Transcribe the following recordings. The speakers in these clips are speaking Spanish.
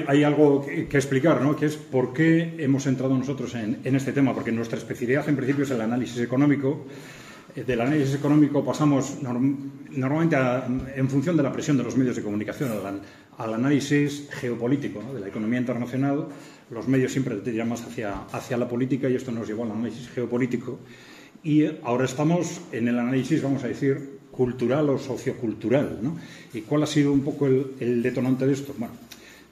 Hay algo que explicar, ¿no? Que es por qué hemos entrado nosotros en este tema, porque nuestra especialidad en principio es el análisis económico. Del análisis económico pasamos normalmente en función de la presión de los medios de comunicación al análisis geopolítico, ¿no? De la economía internacional. Los medios siempre te tiran más hacia la política y esto nos llevó al análisis geopolítico. Y ahora estamos en el análisis, vamos a decir, cultural o sociocultural, ¿no? ¿Y cuál ha sido un poco el detonante de esto? Bueno,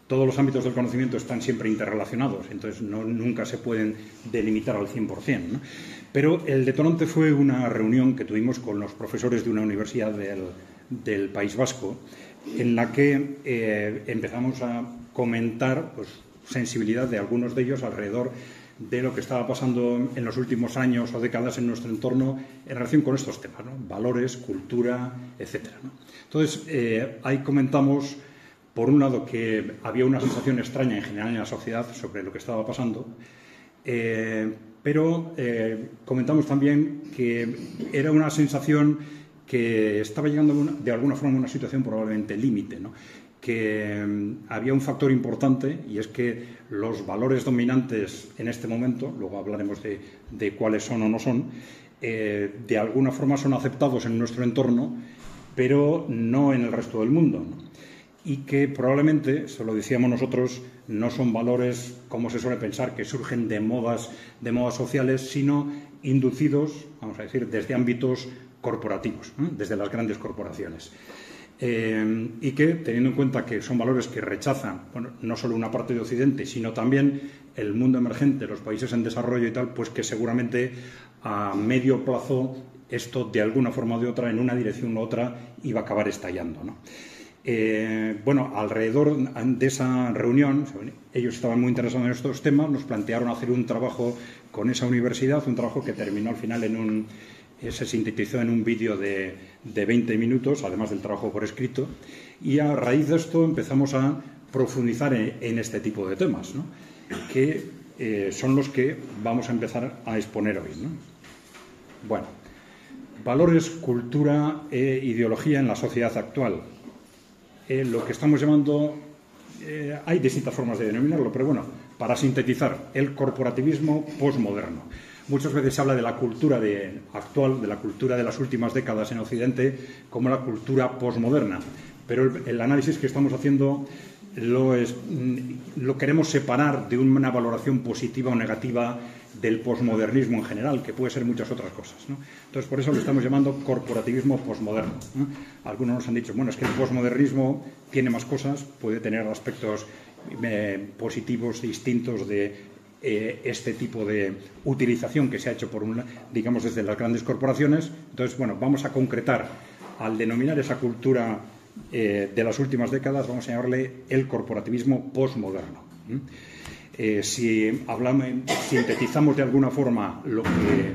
todos los ámbitos del conocimiento están siempre interrelacionados, entonces nunca se pueden delimitar al 100%, ¿no? Pero el detonante fue una reunión que tuvimos con los profesores de una universidad del País Vasco, en la que empezamos a comentar pues, sensibilidad de algunos de ellos alrededor de lo que estaba pasando en los últimos años o décadas en nuestro entorno en relación con estos temas, ¿no? Valores, cultura, etcétera, ¿no? Entonces, ahí comentamos, por un lado, que había una sensación extraña en general en la sociedad sobre lo que estaba pasando, pero comentamos también que era una sensación que estaba llegando de alguna forma a una situación probablemente límite, ¿no? Que había un factor importante y es que los valores dominantes en este momento, luego hablaremos de cuáles son o no son, de alguna forma son aceptados en nuestro entorno, pero no en el resto del mundo, ¿no? Y que probablemente, se lo decíamos nosotros, no son valores, como se suele pensar, que surgen de modas sociales, sino inducidos, vamos a decir, desde ámbitos corporativos, ¿no? Desde las grandes corporaciones. Y que, teniendo en cuenta que son valores que rechazan, bueno, no solo una parte de Occidente, sino también el mundo emergente, los países en desarrollo y tal, pues que seguramente a medio plazo esto, de alguna forma o de otra, en una dirección u otra, iba a acabar estallando, ¿no? Bueno, alrededor de esa reunión, ellos estaban muy interesados en estos temas, nos plantearon hacer un trabajo con esa universidad, un trabajo que terminó al final se sintetizó en un vídeo de 20 minutos, además del trabajo por escrito, y a raíz de esto empezamos a profundizar en este tipo de temas, ¿no? Que son los que vamos a empezar a exponer hoy, ¿no? Bueno, valores, cultura e ideología en la sociedad actual. Lo que estamos llamando, hay distintas formas de denominarlo, pero bueno, para sintetizar, el corporativismo posmoderno. Muchas veces se habla de la cultura actual, de la cultura de las últimas décadas en Occidente, como la cultura posmoderna, pero el análisis que estamos haciendo lo queremos separar de una valoración positiva o negativa del posmodernismo en general, que puede ser muchas otras cosas, ¿no? Entonces, por eso lo estamos llamando corporativismo posmoderno, ¿no? Algunos nos han dicho, bueno, es que el posmodernismo tiene más cosas, puede tener aspectos positivos distintos de este tipo de utilización que se ha hecho digamos, desde las grandes corporaciones. Entonces, bueno, vamos a concretar, al denominar esa cultura de las últimas décadas, vamos a llamarle el corporativismo posmoderno. Si sintetizamos de alguna forma lo que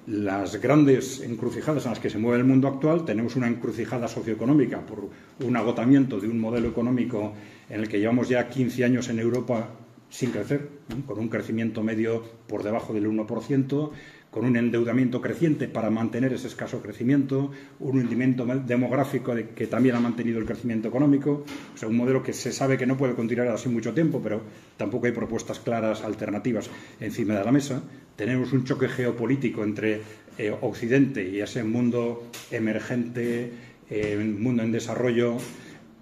las grandes encrucijadas en las que se mueve el mundo actual, tenemos una encrucijada socioeconómica por un agotamiento de un modelo económico en el que llevamos ya 15 años en Europa sin crecer, ¿no? Con un crecimiento medio por debajo del 1%, con un endeudamiento creciente para mantener ese escaso crecimiento, un hundimiento demográfico que también ha mantenido el crecimiento económico, o sea, un modelo que se sabe que no puede continuar así mucho tiempo, pero tampoco hay propuestas claras, alternativas encima de la mesa. Tenemos un choque geopolítico entre Occidente y ese mundo emergente, un mundo en desarrollo,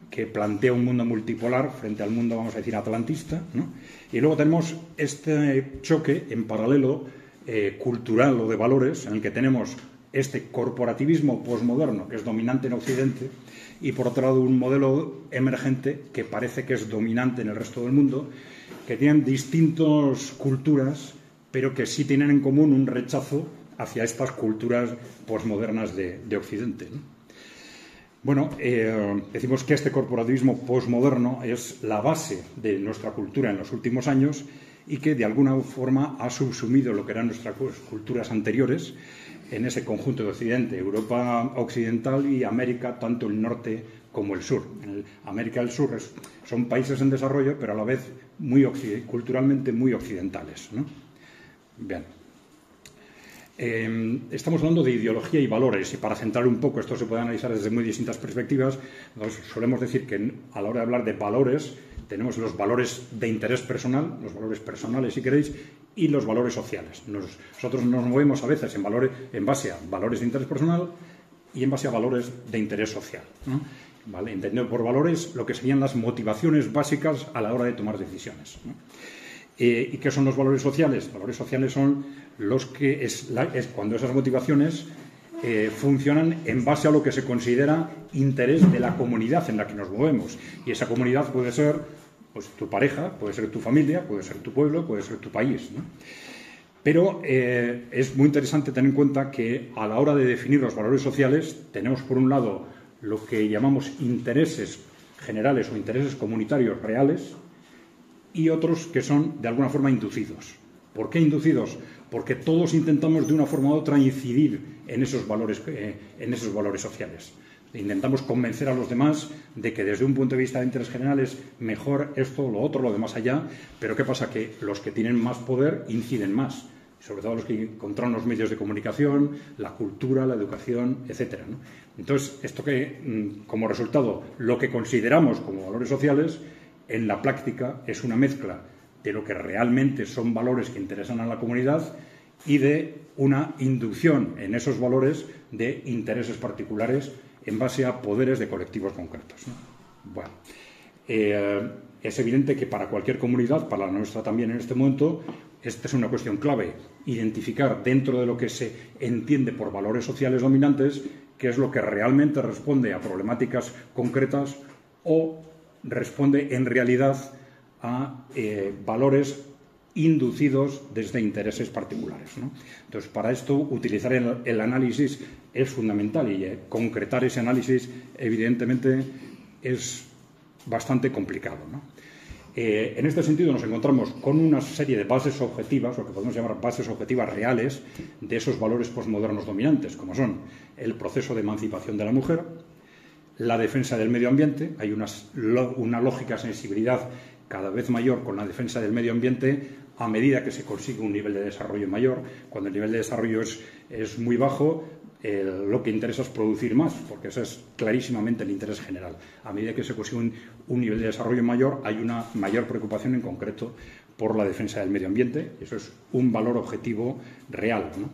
que plantea un mundo multipolar frente al mundo, vamos a decir, atlantista, ¿no? Y luego tenemos este choque en paralelo cultural o de valores, en el que tenemos este corporativismo posmoderno que es dominante en Occidente y, por otro lado, un modelo emergente que parece que es dominante en el resto del mundo, que tienen distintas culturas, pero que sí tienen en común un rechazo hacia estas culturas posmodernas de Occidente, ¿no? Bueno, decimos que este corporativismo posmoderno es la base de nuestra cultura en los últimos años y que de alguna forma ha subsumido lo que eran nuestras culturas anteriores en ese conjunto de Occidente, Europa occidental y América, tanto el norte como el sur. América del Sur son países en desarrollo, pero a la vez culturalmente muy occidentales, ¿no? Bien. Estamos hablando de ideología y valores, y para centrar un poco, esto se puede analizar desde muy distintas perspectivas. Solemos decir que a la hora de hablar de valores tenemos los valores de interés personal, los valores personales, si queréis, y los valores sociales. Nosotros nos movemos a veces en base a valores de interés personal y en base a valores de interés social, ¿no? ¿Vale? Entendiendo por valores lo que serían las motivaciones básicas a la hora de tomar decisiones, ¿no? ¿Y qué son los valores sociales? Los valores sociales son los que es cuando esas motivaciones funcionan en base a lo que se considera interés de la comunidad en la que nos movemos. Y esa comunidad puede ser, pues, tu pareja, puede ser tu familia, puede ser tu pueblo, puede ser tu país, ¿no? Pero es muy interesante tener en cuenta que a la hora de definir los valores sociales tenemos, por un lado, lo que llamamos intereses generales o intereses comunitarios reales y otros que son, de alguna forma, inducidos. ¿Por qué inducidos? Porque todos intentamos, de una forma u otra, incidir en esos valores sociales. Intentamos convencer a los demás de que, desde un punto de vista de interés general, es mejor esto, lo otro, lo de más allá. Pero ¿qué pasa? Que los que tienen más poder inciden más, sobre todo los que controlan los medios de comunicación, la cultura, la educación, etcétera, ¿no? Entonces, esto que, como resultado, lo que consideramos como valores sociales, en la práctica es una mezcla de lo que realmente son valores que interesan a la comunidad y de una inducción en esos valores de intereses particulares en base a poderes de colectivos concretos, ¿no? Bueno, es evidente que para cualquier comunidad, para la nuestra también en este momento, esta es una cuestión clave: identificar dentro de lo que se entiende por valores sociales dominantes qué es lo que realmente responde a problemáticas concretas o responde en realidad a valores inducidos desde intereses particulares, ¿no? Entonces, para esto, utilizar el análisis es fundamental y concretar ese análisis, evidentemente, es bastante complicado, ¿no? En este sentido, nos encontramos con una serie de bases objetivas, lo que podemos llamar bases objetivas reales, de esos valores posmodernos dominantes, como son el proceso de emancipación de la mujer, la defensa del medio ambiente. Hay una lógica sensibilidad cada vez mayor con la defensa del medio ambiente a medida que se consigue un nivel de desarrollo mayor. Cuando el nivel de desarrollo es muy bajo, lo que interesa es producir más, porque ese es clarísimamente el interés general. A medida que se consigue un nivel de desarrollo mayor, hay una mayor preocupación en concreto por la defensa del medio ambiente. Eso es un valor objetivo real, ¿no?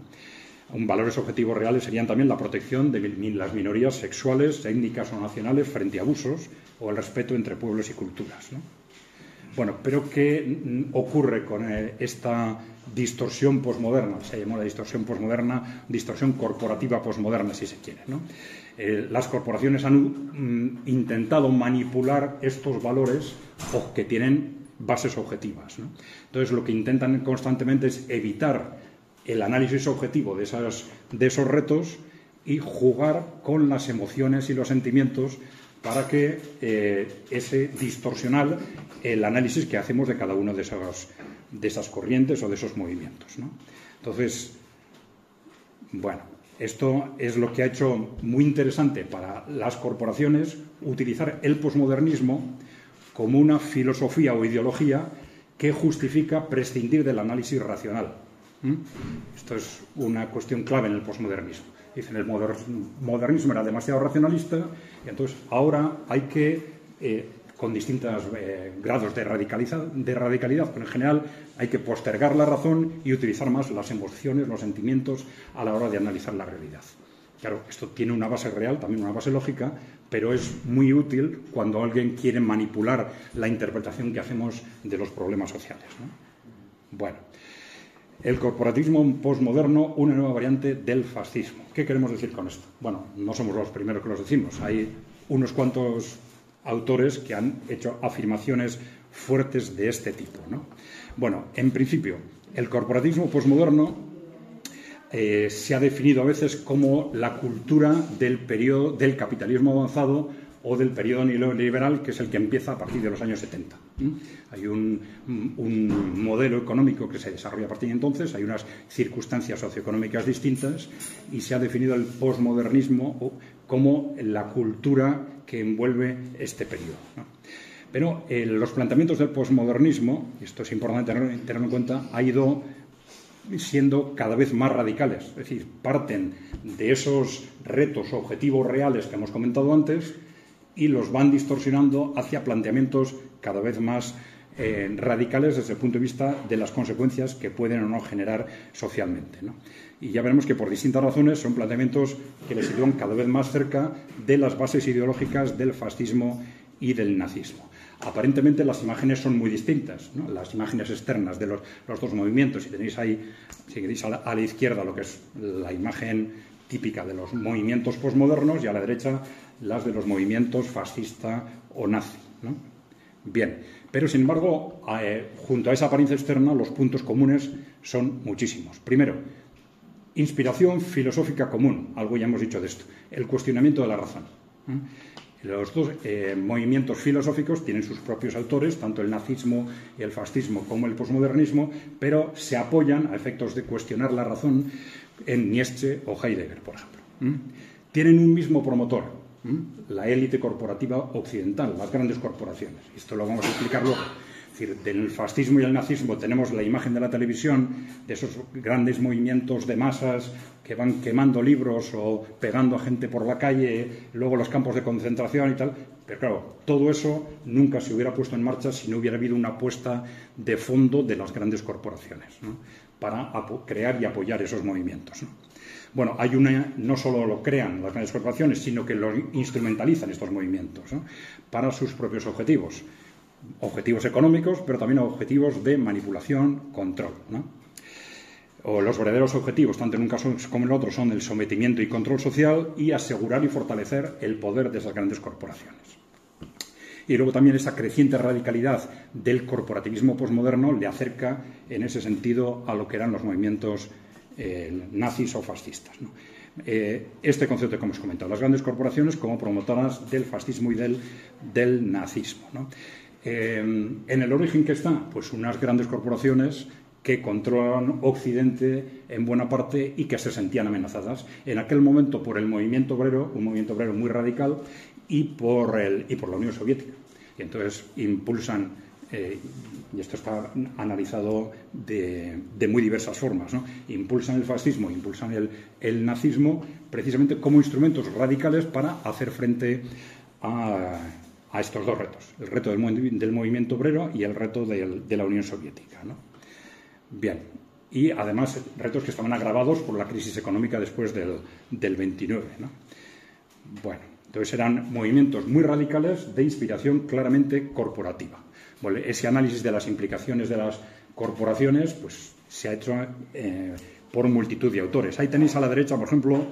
Valores objetivos reales serían también la protección de las minorías sexuales, étnicas o nacionales frente a abusos, o el respeto entre pueblos y culturas, ¿no? Bueno, pero ¿qué ocurre con esta distorsión posmoderna? Se llamó la distorsión posmoderna, distorsión corporativa posmoderna, si se quiere, ¿no? Las corporaciones han intentado manipular estos valores que tienen bases objetivas, ¿no? Entonces, lo que intentan constantemente es evitar el análisis objetivo de esos retos y jugar con las emociones y los sentimientos para que ese distorsionar el análisis que hacemos de cada uno de esas corrientes o de esos movimientos, ¿no? Entonces, bueno, esto es lo que ha hecho muy interesante para las corporaciones utilizar el posmodernismo como una filosofía o ideología que justifica prescindir del análisis racional. Esto es una cuestión clave en el posmodernismo. Dicen, el modernismo era demasiado racionalista y entonces ahora hay que, con distintos grados de radicalidad, pero en general hay que postergar la razón y utilizar más las emociones, los sentimientos a la hora de analizar la realidad. Claro, esto tiene una base real, también una base lógica, pero es muy útil cuando alguien quiere manipular la interpretación que hacemos de los problemas sociales, ¿no? Bueno, el corporativismo posmoderno, una nueva variante del fascismo. ¿Qué queremos decir con esto? Bueno, no somos los primeros que los decimos. Hay unos cuantos autores que han hecho afirmaciones fuertes de este tipo, ¿no? Bueno, en principio, el corporativismo posmoderno se ha definido a veces como la cultura del periodo del capitalismo avanzado o del periodo neoliberal, que es el que empieza a partir de los años 70. Hay un modelo económico que se desarrolla a partir de entonces, hay unas circunstancias socioeconómicas distintas y se ha definido el posmodernismo como la cultura que envuelve este periodo, ¿no? Pero los planteamientos del posmodernismo, y esto es importante tenerlo en cuenta, ha ido siendo cada vez más radicales. Es decir, parten de esos retos objetivos reales que hemos comentado antes, y los van distorsionando hacia planteamientos cada vez más radicales desde el punto de vista de las consecuencias que pueden o no generar socialmente, ¿no? Y ya veremos que por distintas razones son planteamientos que les sitúan cada vez más cerca de las bases ideológicas del fascismo y del nazismo. Aparentemente las imágenes son muy distintas, ¿no? Las imágenes externas de los dos movimientos. Si tenéis ahí, si queréis a la izquierda lo que es la imagen típica de los movimientos posmodernos y a la derecha las de los movimientos fascista o nazi, ¿no? Bien, pero sin embargo, junto a esa apariencia externa, los puntos comunes son muchísimos. Primero, inspiración filosófica común, algo ya hemos dicho de esto, el cuestionamiento de la razón. Los dos movimientos filosóficos tienen sus propios autores, tanto el nazismo y el fascismo como el posmodernismo, pero se apoyan a efectos de cuestionar la razón en Nietzsche o Heidegger, por ejemplo. Tienen un mismo promotor, la élite corporativa occidental, las grandes corporaciones. Esto lo vamos a explicar luego. Es decir, del fascismo y el nazismo tenemos la imagen de la televisión, de esos grandes movimientos de masas que van quemando libros o pegando a gente por la calle, luego los campos de concentración y tal. Pero claro, todo eso nunca se hubiera puesto en marcha si no hubiera habido una apuesta de fondo de las grandes corporaciones, ¿no? Para crear y apoyar esos movimientos, ¿no? Bueno, no solo lo crean las grandes corporaciones, sino que lo instrumentalizan estos movimientos, ¿no? Para sus propios objetivos. Objetivos económicos, pero también objetivos de manipulación, control, ¿no? O los verdaderos objetivos, tanto en un caso como en el otro, son el sometimiento y control social y asegurar y fortalecer el poder de esas grandes corporaciones. Y luego también esa creciente radicalidad del corporativismo posmoderno le acerca en ese sentido a lo que eran los movimientos nazis o fascistas, ¿no? Este concepto que hemos comentado, las grandes corporaciones como promotoras del fascismo y del nazismo, ¿no? En el origen que está, pues unas grandes corporaciones que controlan Occidente en buena parte y que se sentían amenazadas en aquel momento por el movimiento obrero, un movimiento obrero muy radical, y por la Unión Soviética. Y entonces impulsan, y esto está analizado de muy diversas formas, ¿no? Impulsan el fascismo, impulsan el nazismo precisamente como instrumentos radicales para hacer frente a estos dos retos, el reto del movimiento obrero y el reto de la Unión Soviética, ¿no? Bien, y además retos que estaban agravados por la crisis económica después del 29, ¿no? Bueno, entonces eran movimientos muy radicales de inspiración claramente corporativa. Bueno, ese análisis de las implicaciones de las corporaciones pues se ha hecho por multitud de autores. Ahí tenéis a la derecha, por ejemplo,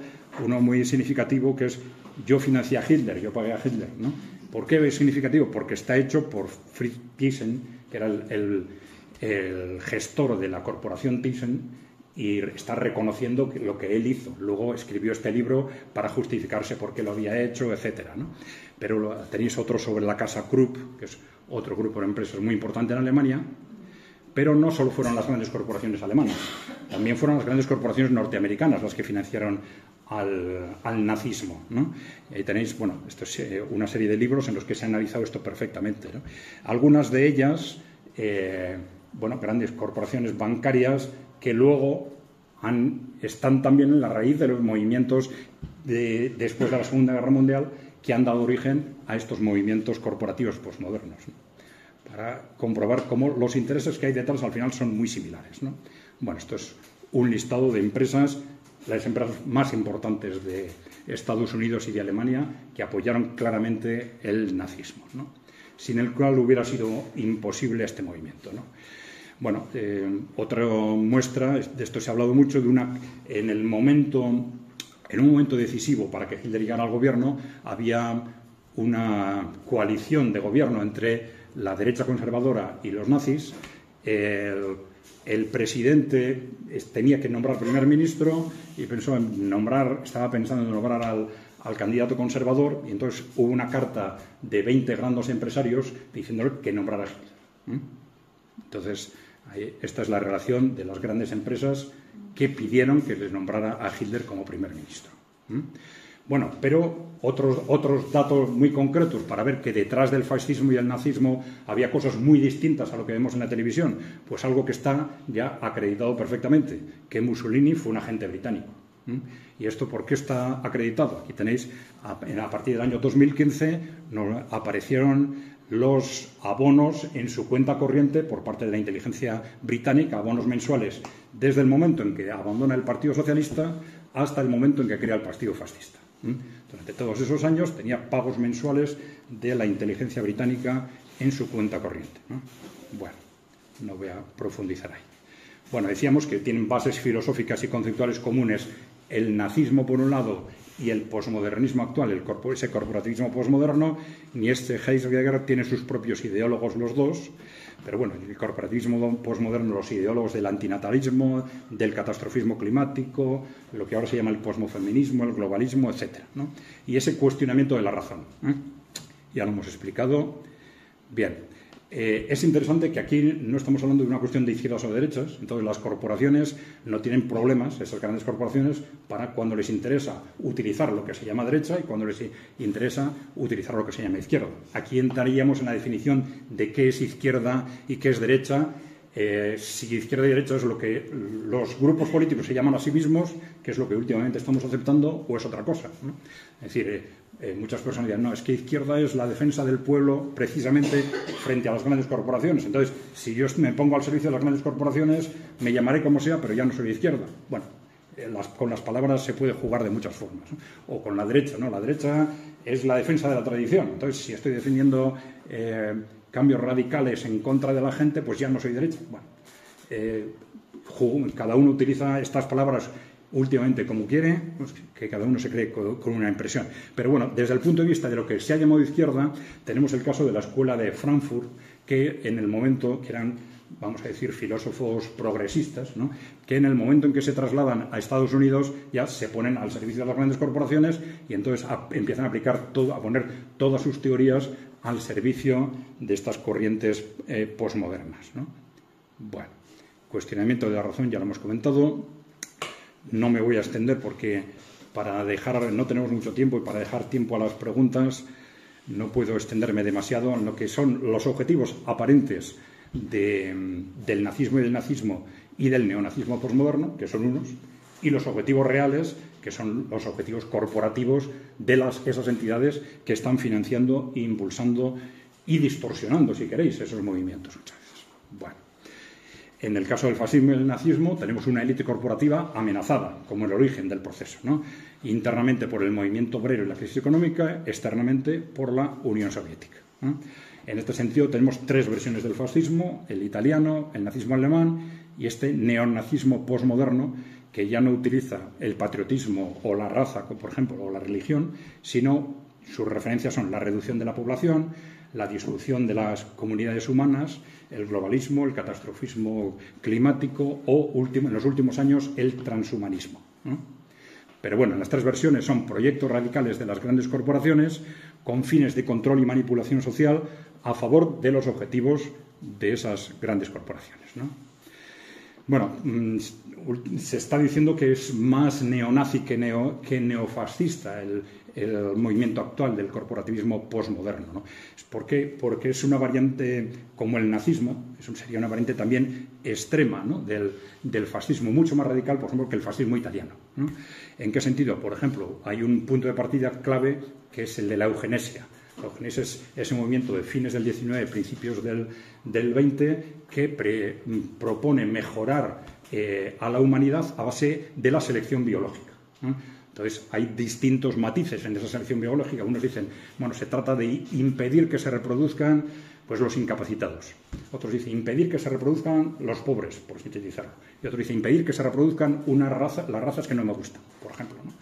uno muy significativo que es Yo financié a Hitler, yo pagué a Hitler, ¿no? ¿Por qué es significativo? Porque está hecho por Fritz Thyssen, que era el gestor de la corporación Thyssen, y está reconociendo lo que él hizo. Luego escribió este libro para justificarse por qué lo había hecho, etcétera, ¿no? Pero tenéis otro sobre la casa Krupp, que es otro grupo de empresas muy importante en Alemania, pero no solo fueron las grandes corporaciones alemanas, también fueron las grandes corporaciones norteamericanas las que financiaron al nazismo, ¿no? Tenéis, bueno, esto es una serie de libros en los que se ha analizado esto perfectamente, ¿no? Algunas de ellas, grandes corporaciones bancarias que luego están también en la raíz de los movimientos después de la Segunda Guerra Mundial que han dado origen a estos movimientos corporativos posmodernos, ¿no? Para comprobar cómo los intereses que hay detrás al final son muy similares, ¿no? Bueno, esto es un listado de empresas, las empresas más importantes de Estados Unidos y de Alemania que apoyaron claramente el nazismo, ¿no? Sin el cual hubiera sido imposible este movimiento, ¿no? Bueno, otra muestra, de esto se ha hablado mucho, en un momento decisivo para que Hitler llegara al gobierno, había una coalición de gobierno entre la derecha conservadora y los nazis. El presidente tenía que nombrar primer ministro y estaba pensando en nombrar al candidato conservador, y entonces hubo una carta de 20 grandes empresarios diciéndole que nombrara a Hitler. Entonces, esta es la relación de las grandes empresas que pidieron que les nombrara a Hitler como primer ministro. Bueno, pero otros datos muy concretos para ver que detrás del fascismo y el nazismo había cosas muy distintas a lo que vemos en la televisión, pues algo que está ya acreditado perfectamente, que Mussolini fue un agente británico. ¿Y esto por qué está acreditado? Aquí tenéis, a partir del año 2015, aparecieron los abonos en su cuenta corriente por parte de la inteligencia británica, abonos mensuales, desde el momento en que abandona el Partido Socialista hasta el momento en que crea el Partido Fascista. Durante todos esos años tenía pagos mensuales de la inteligencia británica en su cuenta corriente. Bueno, no voy a profundizar ahí. Bueno, decíamos que tienen bases filosóficas y conceptuales comunes el nazismo por un lado y el posmodernismo actual, ese corporativismo posmoderno. Ni Heidegger tiene sus propios ideólogos los dos, pero bueno, el corporativismo posmoderno, los ideólogos del antinatalismo, del catastrofismo climático, lo que ahora se llama el posmofeminismo, el globalismo, etc., y ese cuestionamiento de la razón. Ya lo hemos explicado. Bien. Es interesante que aquí no estamos hablando de una cuestión de izquierdas o derechas. Entonces las corporaciones no tienen problemas, esas grandes corporaciones, para cuando les interesa utilizar lo que se llama derecha y cuando les interesa utilizar lo que se llama izquierda. Aquí entraríamos en la definición de qué es izquierda y qué es derecha. Si izquierda y derecha es lo que los grupos políticos se llaman a sí mismos, que es lo que últimamente estamos aceptando, o es otra cosa, ¿no? Es decir, muchas personas dirán, no, es que izquierda es la defensa del pueblo precisamente frente a las grandes corporaciones. Entonces, si yo me pongo al servicio de las grandes corporaciones, me llamaré como sea, pero ya no soy de izquierda. Bueno, con las palabras se puede jugar de muchas formas, ¿no? O con la derecha, ¿no? La derecha es la defensa de la tradición. Entonces, si estoy defendiendo cambios radicales en contra de la gente, pues ya no soy derecha. Bueno, cada uno utiliza estas palabras últimamente como quiere, pues que cada uno se cree con una impresión. Pero bueno, desde el punto de vista de lo que se ha llamado izquierda, tenemos el caso de la escuela de Frankfurt, que en el momento, que eran, vamos a decir, filósofos progresistas, ¿no?, que en el momento en que se trasladan a Estados Unidos ya se ponen al servicio de las grandes corporaciones y entonces empiezan a aplicar todo, a poner todas sus teorías al servicio de estas corrientes posmodernas, ¿no? Bueno, cuestionamiento de la razón ya lo hemos comentado. No me voy a extender porque no tenemos mucho tiempo y para dejar tiempo a las preguntas no puedo extenderme demasiado en lo que son los objetivos aparentes del nazismo y del nazismo y del neonazismo posmoderno, que son unos, y los objetivos reales, que son los objetivos corporativos de esas entidades que están financiando, impulsando y distorsionando, si queréis, esos movimientos muchas veces. Bueno. En el caso del fascismo y el nazismo tenemos una élite corporativa amenazada como el origen del proceso, ¿no? Internamente por el movimiento obrero y la crisis económica, externamente por la Unión Soviética, ¿no? En este sentido tenemos tres versiones del fascismo: el italiano, el nazismo alemán y este neonazismo posmoderno, que ya no utiliza el patriotismo o la raza, por ejemplo, o la religión, sino sus referencias son la reducción de la población, la disolución de las comunidades humanas, el globalismo, el catastrofismo climático o, en los últimos años, el transhumanismo, ¿no? Pero bueno, las tres versiones son proyectos radicales de las grandes corporaciones con fines de control y manipulación social a favor de los objetivos de esas grandes corporaciones, ¿no? Bueno, se está diciendo que es más neonazi que neofascista el movimiento actual del corporativismo posmoderno, ¿no? ¿Por qué? Porque es una variante como el nazismo, eso sería una variante también extrema, ¿no?, del fascismo, mucho más radical, por ejemplo, que el fascismo italiano, ¿no? ¿En qué sentido? Por ejemplo, hay un punto de partida clave que es el de la eugenesia. La eugenesia es ese movimiento de fines del 19, principios del 20, que propone mejorar a la humanidad a base de la selección biológica, ¿no? Entonces, hay distintos matices en esa selección biológica. Unos dicen, bueno, se trata de impedir que se reproduzcan pues los incapacitados. Otros dicen impedir que se reproduzcan los pobres, por sintetizarlo. Y otros dicen impedir que se reproduzcan las razas que no me gustan, por ejemplo, ¿no?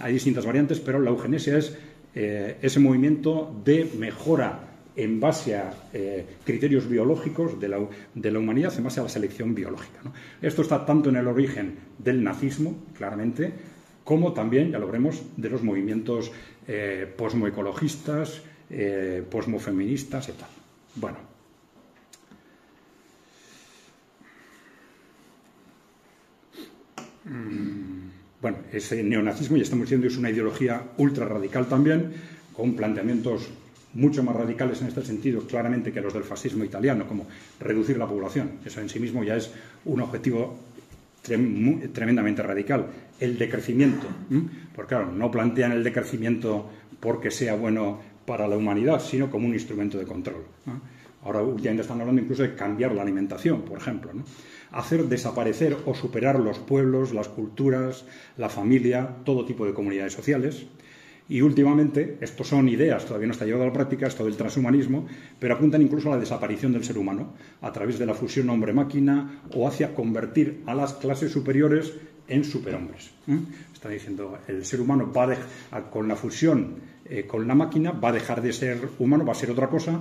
Hay distintas variantes, pero la eugenesia es ese movimiento de mejora en base a criterios biológicos de la humanidad, en base a la selección biológica, ¿no? Esto está tanto en el origen del nazismo, claramente, como también, ya lo veremos, de los movimientos posmoecologistas, posmofeministas y tal. Bueno. Bueno, ese neonazismo, ya estamos diciendo, es una ideología ultra radical también, con planteamientos mucho más radicales en este sentido, claramente, que los del fascismo italiano, como reducir la población. Eso en sí mismo ya es un objetivo tremendamente radical, el decrecimiento. Porque claro, no plantean el decrecimiento porque sea bueno para la humanidad, sino como un instrumento de control. Ahora ya están hablando incluso de cambiar la alimentación, por ejemplo, ¿no? Hacer desaparecer o superar los pueblos, las culturas, la familia, todo tipo de comunidades sociales. Y últimamente, estos son ideas, todavía no está llevado a la práctica, esto del transhumanismo, pero apuntan incluso a la desaparición del ser humano a través de la fusión hombre-máquina o hacia convertir a las clases superiores en superhombres. Está diciendo, el ser humano va con la fusión con la máquina va a dejar de ser humano, va a ser otra cosa,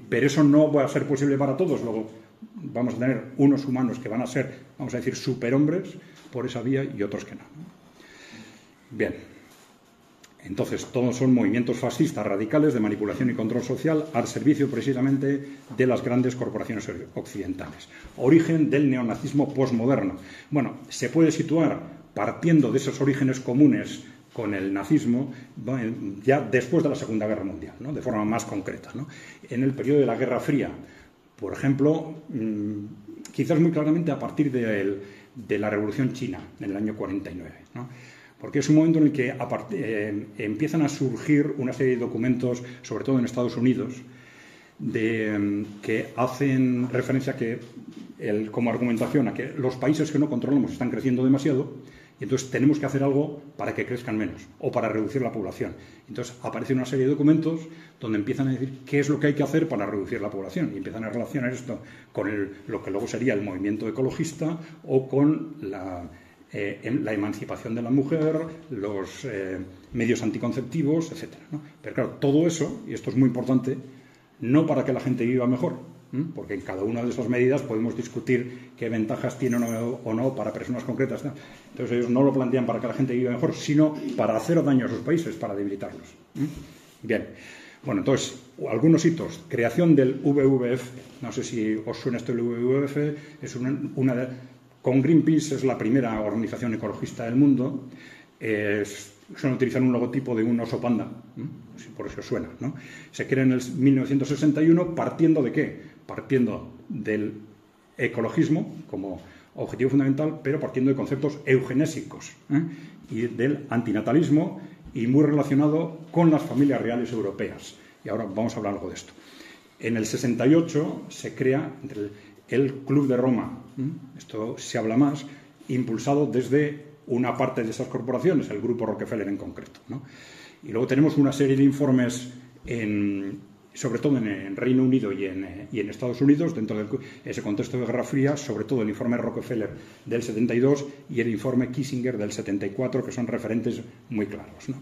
pero eso no va a ser posible para todos. Luego vamos a tener unos humanos que van a ser, vamos a decir, superhombres por esa vía y otros que no. Bien. Entonces, todos son movimientos fascistas radicales de manipulación y control social al servicio precisamente de las grandes corporaciones occidentales. Origen del neonazismo posmoderno. Bueno, se puede situar partiendo de esos orígenes comunes con el nazismo ya después de la Segunda Guerra Mundial, ¿no? De forma más concreta, ¿no? En el periodo de la Guerra Fría, por ejemplo, quizás muy claramente a partir de la Revolución China, en el año 49, ¿no? Porque es un momento en el que empiezan a surgir una serie de documentos, sobre todo en Estados Unidos, que hacen referencia como argumentación a que los países que no controlamos están creciendo demasiado y entonces tenemos que hacer algo para que crezcan menos o para reducir la población. Entonces aparece una serie de documentos donde empiezan a decir qué es lo que hay que hacer para reducir la población y empiezan a relacionar esto con lo que luego sería el movimiento ecologista o con la emancipación de la mujer, los medios anticonceptivos, etc., ¿no? Pero claro, todo eso, y esto es muy importante, no para que la gente viva mejor, porque en cada una de esas medidas podemos discutir qué ventajas tienen o no para personas concretas, ¿no? Entonces ellos no lo plantean para que la gente viva mejor, sino para hacer daño a sus países, para debilitarlos. Bien, bueno, entonces, algunos hitos. Creación del WWF, no sé si os suena esto del WWF, es una de... Con Greenpeace es la primera organización ecologista del mundo. Suelen utilizar un logotipo de un oso panda, por eso suena, ¿no? Se crea en el 1961 partiendo ¿de qué? Partiendo del ecologismo como objetivo fundamental, pero partiendo de conceptos eugenésicos y del antinatalismo y muy relacionado con las familias reales europeas. Y ahora vamos a hablar algo de esto. En el 68 se crea el Club de Roma, esto se habla más, impulsado desde una parte de esas corporaciones, el Grupo Rockefeller en concreto, ¿no? Y luego tenemos una serie de informes, sobre todo en Reino Unido y en Estados Unidos, dentro de ese contexto de Guerra Fría, sobre todo el informe Rockefeller del 72 y el informe Kissinger del 74, que son referentes muy claros, ¿no?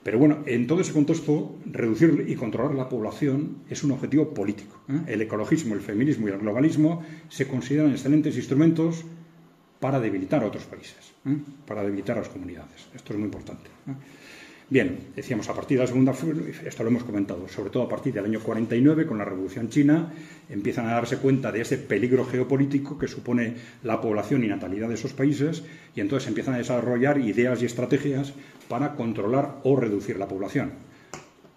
Pero bueno, en todo ese contexto, reducir y controlar la población es un objetivo político. El ecologismo, el feminismo y el globalismo se consideran excelentes instrumentos para debilitar a otros países, para debilitar a las comunidades. Esto es muy importante. Bien, decíamos, a partir de la Segunda, esto lo hemos comentado, sobre todo a partir del año 49, con la Revolución China, empiezan a darse cuenta de ese peligro geopolítico que supone la población y natalidad de esos países y entonces empiezan a desarrollar ideas y estrategias para controlar o reducir la población.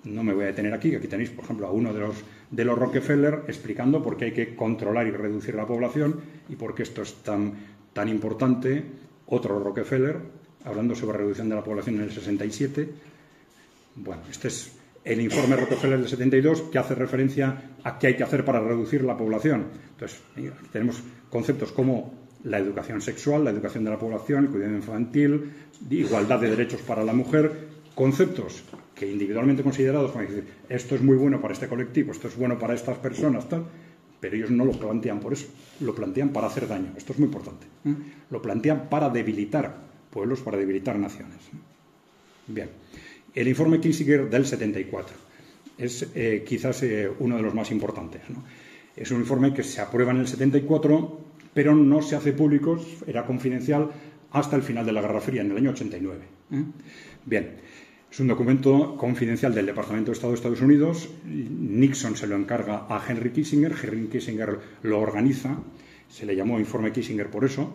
No me voy a detener aquí, aquí tenéis, por ejemplo, a uno de los Rockefeller explicando por qué hay que controlar y reducir la población y por qué esto es tan importante. Otro Rockefeller hablando sobre reducción de la población en el 67. Bueno, este es el informe Rockefeller del 72 que hace referencia a qué hay que hacer para reducir la población. Entonces, aquí tenemos conceptos como la educación sexual, la educación de la población, el cuidado infantil, igualdad de derechos para la mujer, conceptos que individualmente considerados, como decir, esto es muy bueno para este colectivo, esto es bueno para estas personas, tal, pero ellos no lo plantean por eso, lo plantean para hacer daño. Esto es muy importante. Lo plantean para debilitar pueblos, para debilitar naciones. Bien, el informe Kissinger del 74 es quizás uno de los más importantes, ¿no? Es un informe que se aprueba en el 74, pero no se hace público, era confidencial hasta el final de la Guerra Fría, en el año 89. Bien, es un documento confidencial del Departamento de Estado de Estados Unidos. Nixon se lo encarga a Henry Kissinger. Henry Kissinger lo organiza, se le llamó informe Kissinger por eso.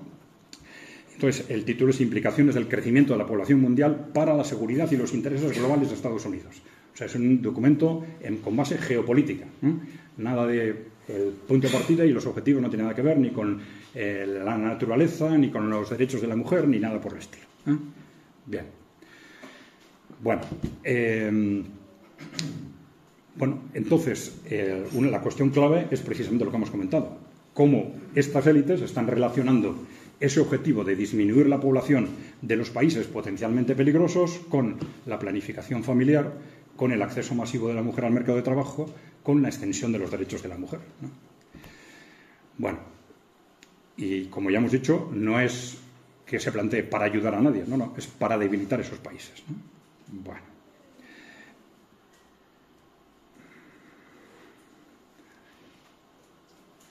Entonces, el título es Implicaciones del crecimiento de la población mundial para la seguridad y los intereses globales de Estados Unidos. O sea, es un documento con base geopolítica. Nada de el punto de partida y los objetivos no tienen nada que ver ni con la naturaleza, ni con los derechos de la mujer, ni nada por el estilo. Bien. Bueno, entonces, la cuestión clave es precisamente lo que hemos comentado. Cómo estas élites están relacionando ese objetivo de disminuir la población de los países potencialmente peligrosos con la planificación familiar, con el acceso masivo de la mujer al mercado de trabajo, con la extensión de los derechos de la mujer, ¿no? Bueno, y como ya hemos dicho, no es que se plantee para ayudar a nadie, no, es para debilitar esos países, ¿no? Bueno.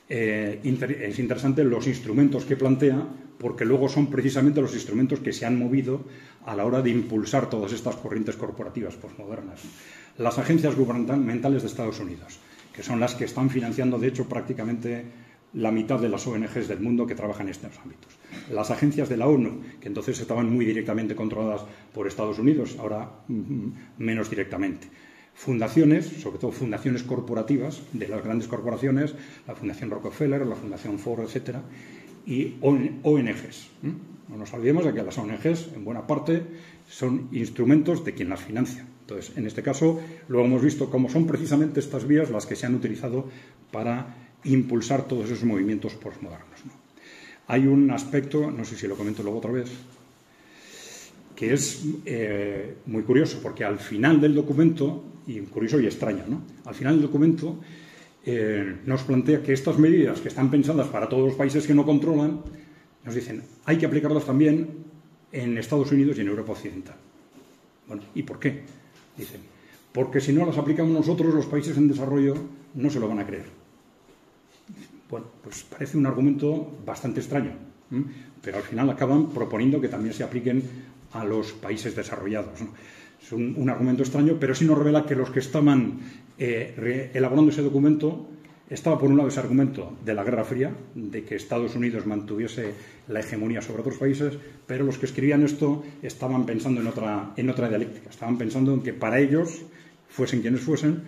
Es interesante los instrumentos que plantea, porque luego son precisamente los instrumentos que se han movido a la hora de impulsar todas estas corrientes corporativas posmodernas. Las agencias gubernamentales de Estados Unidos, que son las que están financiando, de hecho, prácticamente la mitad de las ONGs del mundo que trabajan en estos ámbitos. Las agencias de la ONU, que entonces estaban muy directamente controladas por Estados Unidos, ahora menos directamente. Fundaciones, sobre todo fundaciones corporativas de las grandes corporaciones, la Fundación Rockefeller, la Fundación Ford, etcétera, y ONGs. No nos olvidemos de que las ONGs, en buena parte, son instrumentos de quien las financia. Entonces, en este caso, luego hemos visto cómo son precisamente estas vías las que se han utilizado para impulsar todos esos movimientos postmodernos, ¿no? Hay un aspecto, no sé si lo comento luego otra vez, que es muy curioso, porque al final del documento, y curioso y extraño, ¿no? Al final del documento nos plantea que estas medidas que están pensadas para todos los países que no controlan, nos dicen, hay que aplicarlas también en Estados Unidos y en Europa Occidental. Bueno, ¿y por qué? Dicen, porque si no las aplicamos nosotros, los países en desarrollo no se lo van a creer. Bueno, pues parece un argumento bastante extraño, pero al final acaban proponiendo que también se apliquen a los países desarrollados, ¿no? Es un argumento extraño, pero sí nos revela que los que estaban elaborando ese documento, estaba por un lado ese argumento de la Guerra Fría, de que Estados Unidos mantuviese la hegemonía sobre otros países, pero los que escribían esto estaban pensando en otra dialéctica, estaban pensando en que para ellos, fuesen quienes fuesen,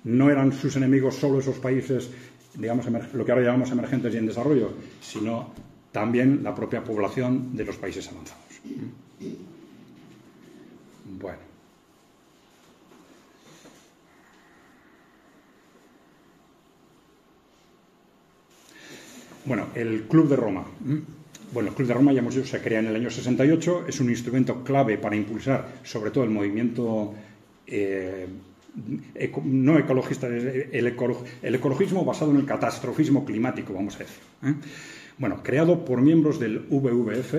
no eran sus enemigos solo esos países, digamos, lo que ahora llamamos emergentes y en desarrollo, sino también la propia población de los países avanzados. Bueno. Bueno, el Club de Roma. Bueno, el Club de Roma, ya hemos dicho, se crea en el año 68, es un instrumento clave para impulsar, sobre todo, el movimiento no ecologista, el ecologismo basado en el catastrofismo climático, vamos a decir. Bueno, creado por miembros del WWF,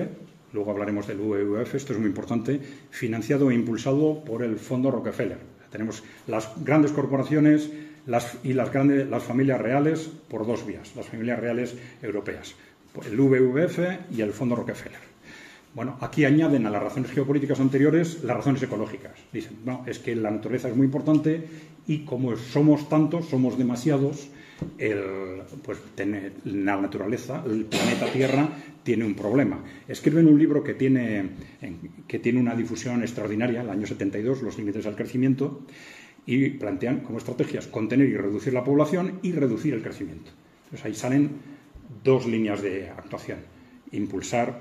luego hablaremos del WWF, esto es muy importante, financiado e impulsado por el Fondo Rockefeller. Tenemos las grandes corporaciones y las familias reales por dos vías, las familias reales europeas, el WWF y el Fondo Rockefeller. Bueno, aquí añaden a las razones geopolíticas anteriores las razones ecológicas. Dicen, no, es que la naturaleza es muy importante y como somos tantos, somos demasiados, la naturaleza, el planeta Tierra, tiene un problema. Escriben un libro que tiene una difusión extraordinaria, el año 72, Los límites al crecimiento, y plantean como estrategias contener y reducir la población y reducir el crecimiento. Entonces ahí salen dos líneas de actuación. Impulsar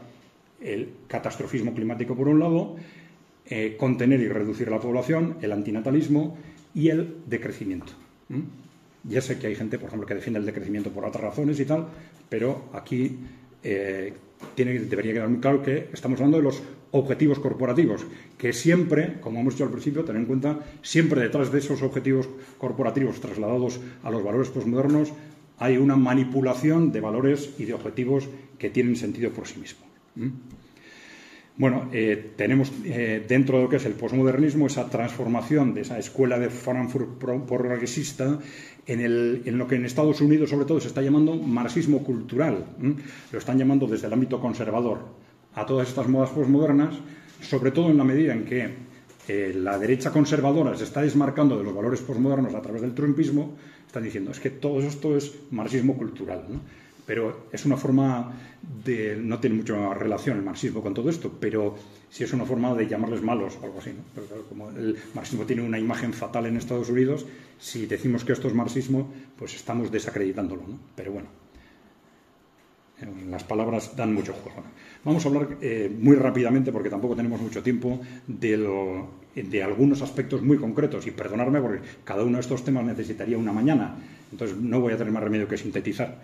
el catastrofismo climático por un lado, contener y reducir la población, el antinatalismo y el decrecimiento. Ya sé que hay gente, por ejemplo, que defiende el decrecimiento por otras razones y tal, pero aquí debería quedar muy claro que estamos hablando de los objetivos corporativos, que siempre, como hemos dicho al principio, tener en cuenta, siempre detrás de esos objetivos corporativos trasladados a los valores posmodernos hay una manipulación de valores y de objetivos que tienen sentido por sí mismos. Bueno, tenemos dentro de lo que es el posmodernismo esa transformación de esa escuela de Frankfurt progresista en lo que en Estados Unidos sobre todo se está llamando marxismo cultural. Lo están llamando desde el ámbito conservador a todas estas modas posmodernas, sobre todo en la medida en que la derecha conservadora se está desmarcando de los valores posmodernos a través del trumpismo. Están diciendo, es que todo esto es marxismo cultural, ¿no? Pero es una forma no tiene mucha relación el marxismo con todo esto, pero sí es una forma de llamarles malos o algo así, ¿no? Pero claro, como el marxismo tiene una imagen fatal en Estados Unidos, si decimos que esto es marxismo, pues estamos desacreditándolo, ¿no? Pero bueno. Las palabras dan mucho juego. Vamos a hablar muy rápidamente, porque tampoco tenemos mucho tiempo, de algunos aspectos muy concretos. Y perdonadme, porque cada uno de estos temas necesitaría una mañana. Entonces no voy a tener más remedio que sintetizar.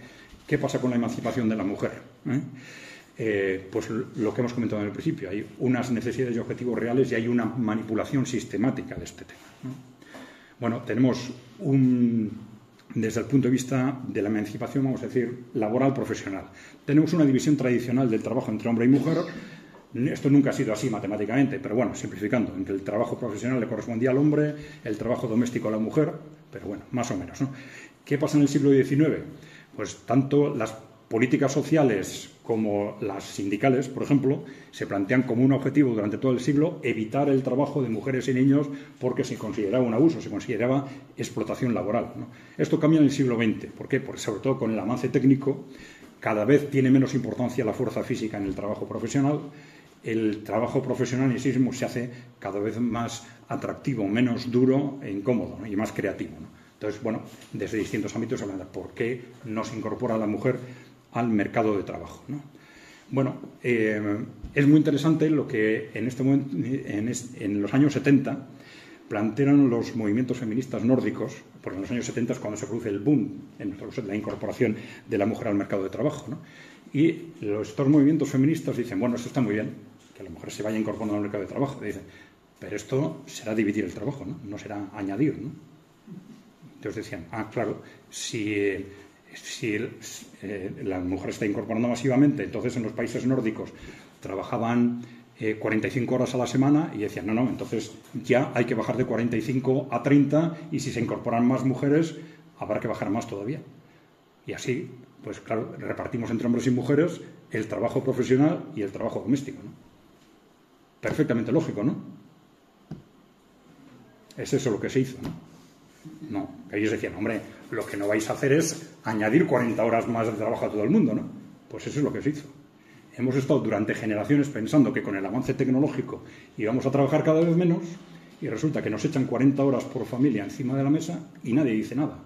¿Qué pasa con la emancipación de la mujer? Pues lo que hemos comentado en el principio. Hay unas necesidades y objetivos reales y hay una manipulación sistemática de este tema, ¿no? Bueno, tenemos desde el punto de vista de la emancipación, vamos a decir, laboral profesional. Tenemos una división tradicional del trabajo entre hombre y mujer. Esto nunca ha sido así matemáticamente, pero bueno, simplificando, en que el trabajo profesional le correspondía al hombre, el trabajo doméstico a la mujer, pero bueno, más o menos, ¿no? ¿Qué pasa en el siglo XIX? Pues tanto las políticas sociales como las sindicales, por ejemplo, se plantean como un objetivo durante todo el siglo evitar el trabajo de mujeres y niños porque se consideraba un abuso, se consideraba explotación laboral, ¿no? Esto cambia en el siglo XX. ¿Por qué? Porque sobre todo con el avance técnico cada vez tiene menos importancia la fuerza física en el trabajo profesional. El trabajo profesional en sí mismo se hace cada vez más atractivo, menos duro e incómodo, ¿no? Y más creativo, ¿no? Entonces, bueno, desde distintos ámbitos hablan de por qué no se incorpora la mujer al mercado de trabajo, ¿no? Bueno, es muy interesante lo que en este momento, en los años 70, plantearon los movimientos feministas nórdicos, porque en los años 70 es cuando se produce el boom, en nuestro caso, la incorporación de la mujer al mercado de trabajo, ¿no? Y estos movimientos feministas dicen, bueno, esto está muy bien, que la mujer se vaya incorporando al mercado de trabajo, dicen, pero esto será dividir el trabajo, ¿no? No será añadir, ¿no? Entonces decían, claro, si la mujer está incorporando masivamente, entonces en los países nórdicos trabajaban 45 horas a la semana y decían, no, entonces ya hay que bajar de 45 a 30 y si se incorporan más mujeres habrá que bajar más todavía. Y así, pues claro, repartimos entre hombres y mujeres el trabajo profesional y el trabajo doméstico, ¿no? Perfectamente lógico, ¿no? Es eso lo que se hizo, ¿no? No, ellos decían, hombre, lo que no vais a hacer es añadir 40 horas más de trabajo a todo el mundo, ¿no? Pues eso es lo que se hizo. Hemos estado durante generaciones pensando que con el avance tecnológico íbamos a trabajar cada vez menos y resulta que nos echan 40 horas por familia encima de la mesa y nadie dice nada.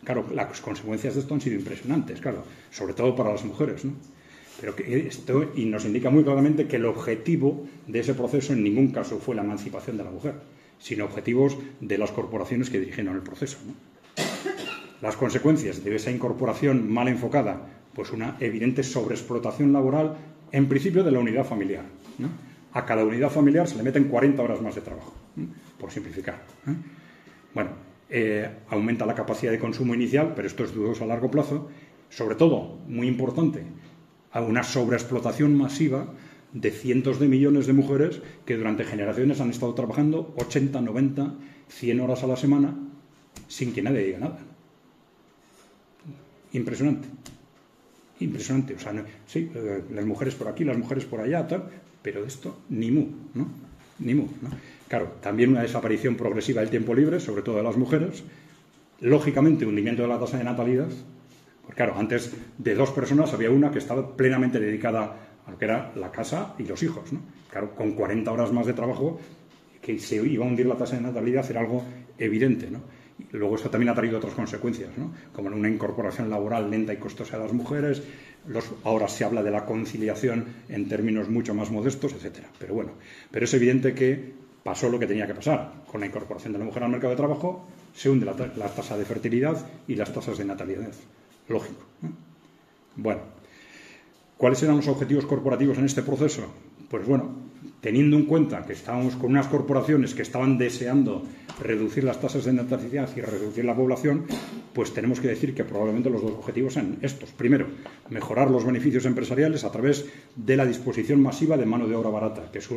Claro, las consecuencias de esto han sido impresionantes, claro, sobre todo para las mujeres, ¿no? Pero que esto y nos indica muy claramente que el objetivo de ese proceso en ningún caso fue la emancipación de la mujer, sino objetivos de las corporaciones que dirigieron el proceso, ¿no? Las consecuencias de esa incorporación mal enfocada, pues una evidente sobreexplotación laboral, en principio de la unidad familiar, ¿no? A cada unidad familiar se le meten 40 horas más de trabajo, ¿no? Por simplificar, ¿eh? Bueno, aumenta la capacidad de consumo inicial, pero esto es dudoso a largo plazo. Sobre todo, muy importante, a una sobreexplotación masiva de cientos de millones de mujeres que durante generaciones han estado trabajando 80, 90, 100 horas a la semana sin que nadie diga nada. Impresionante. Impresionante. O sea, sí, las mujeres por aquí, las mujeres por allá, tal, pero de esto ni mu, ¿no? Ni mu, ¿no? Claro, también una desaparición progresiva del tiempo libre, sobre todo de las mujeres. Lógicamente, hundimiento de la tasa de natalidad. Porque claro, antes de 2 personas había una que estaba plenamente dedicada a lo que era la casa y los hijos, ¿no? Claro, con 40 horas más de trabajo, que se iba a hundir la tasa de natalidad era algo evidente, ¿no? Y luego esto también ha traído otras consecuencias, ¿no? Como una incorporación laboral lenta y costosa de las mujeres. Ahora se habla de la conciliación en términos mucho más modestos, etcétera. Pero bueno, pero es evidente que pasó lo que tenía que pasar. Con la incorporación de la mujer al mercado de trabajo se hunde la tasa de fertilidad y las tasas de natalidad. Lógico, ¿no? Bueno, ¿cuáles eran los objetivos corporativos en este proceso? Pues bueno, teniendo en cuenta que estábamos con unas corporaciones que estaban deseando reducir las tasas de natalidad y reducir la población, pues tenemos que decir que probablemente los 2 objetivos sean estos. Primero, mejorar los beneficios empresariales a través de la disposición masiva de mano de obra barata, que es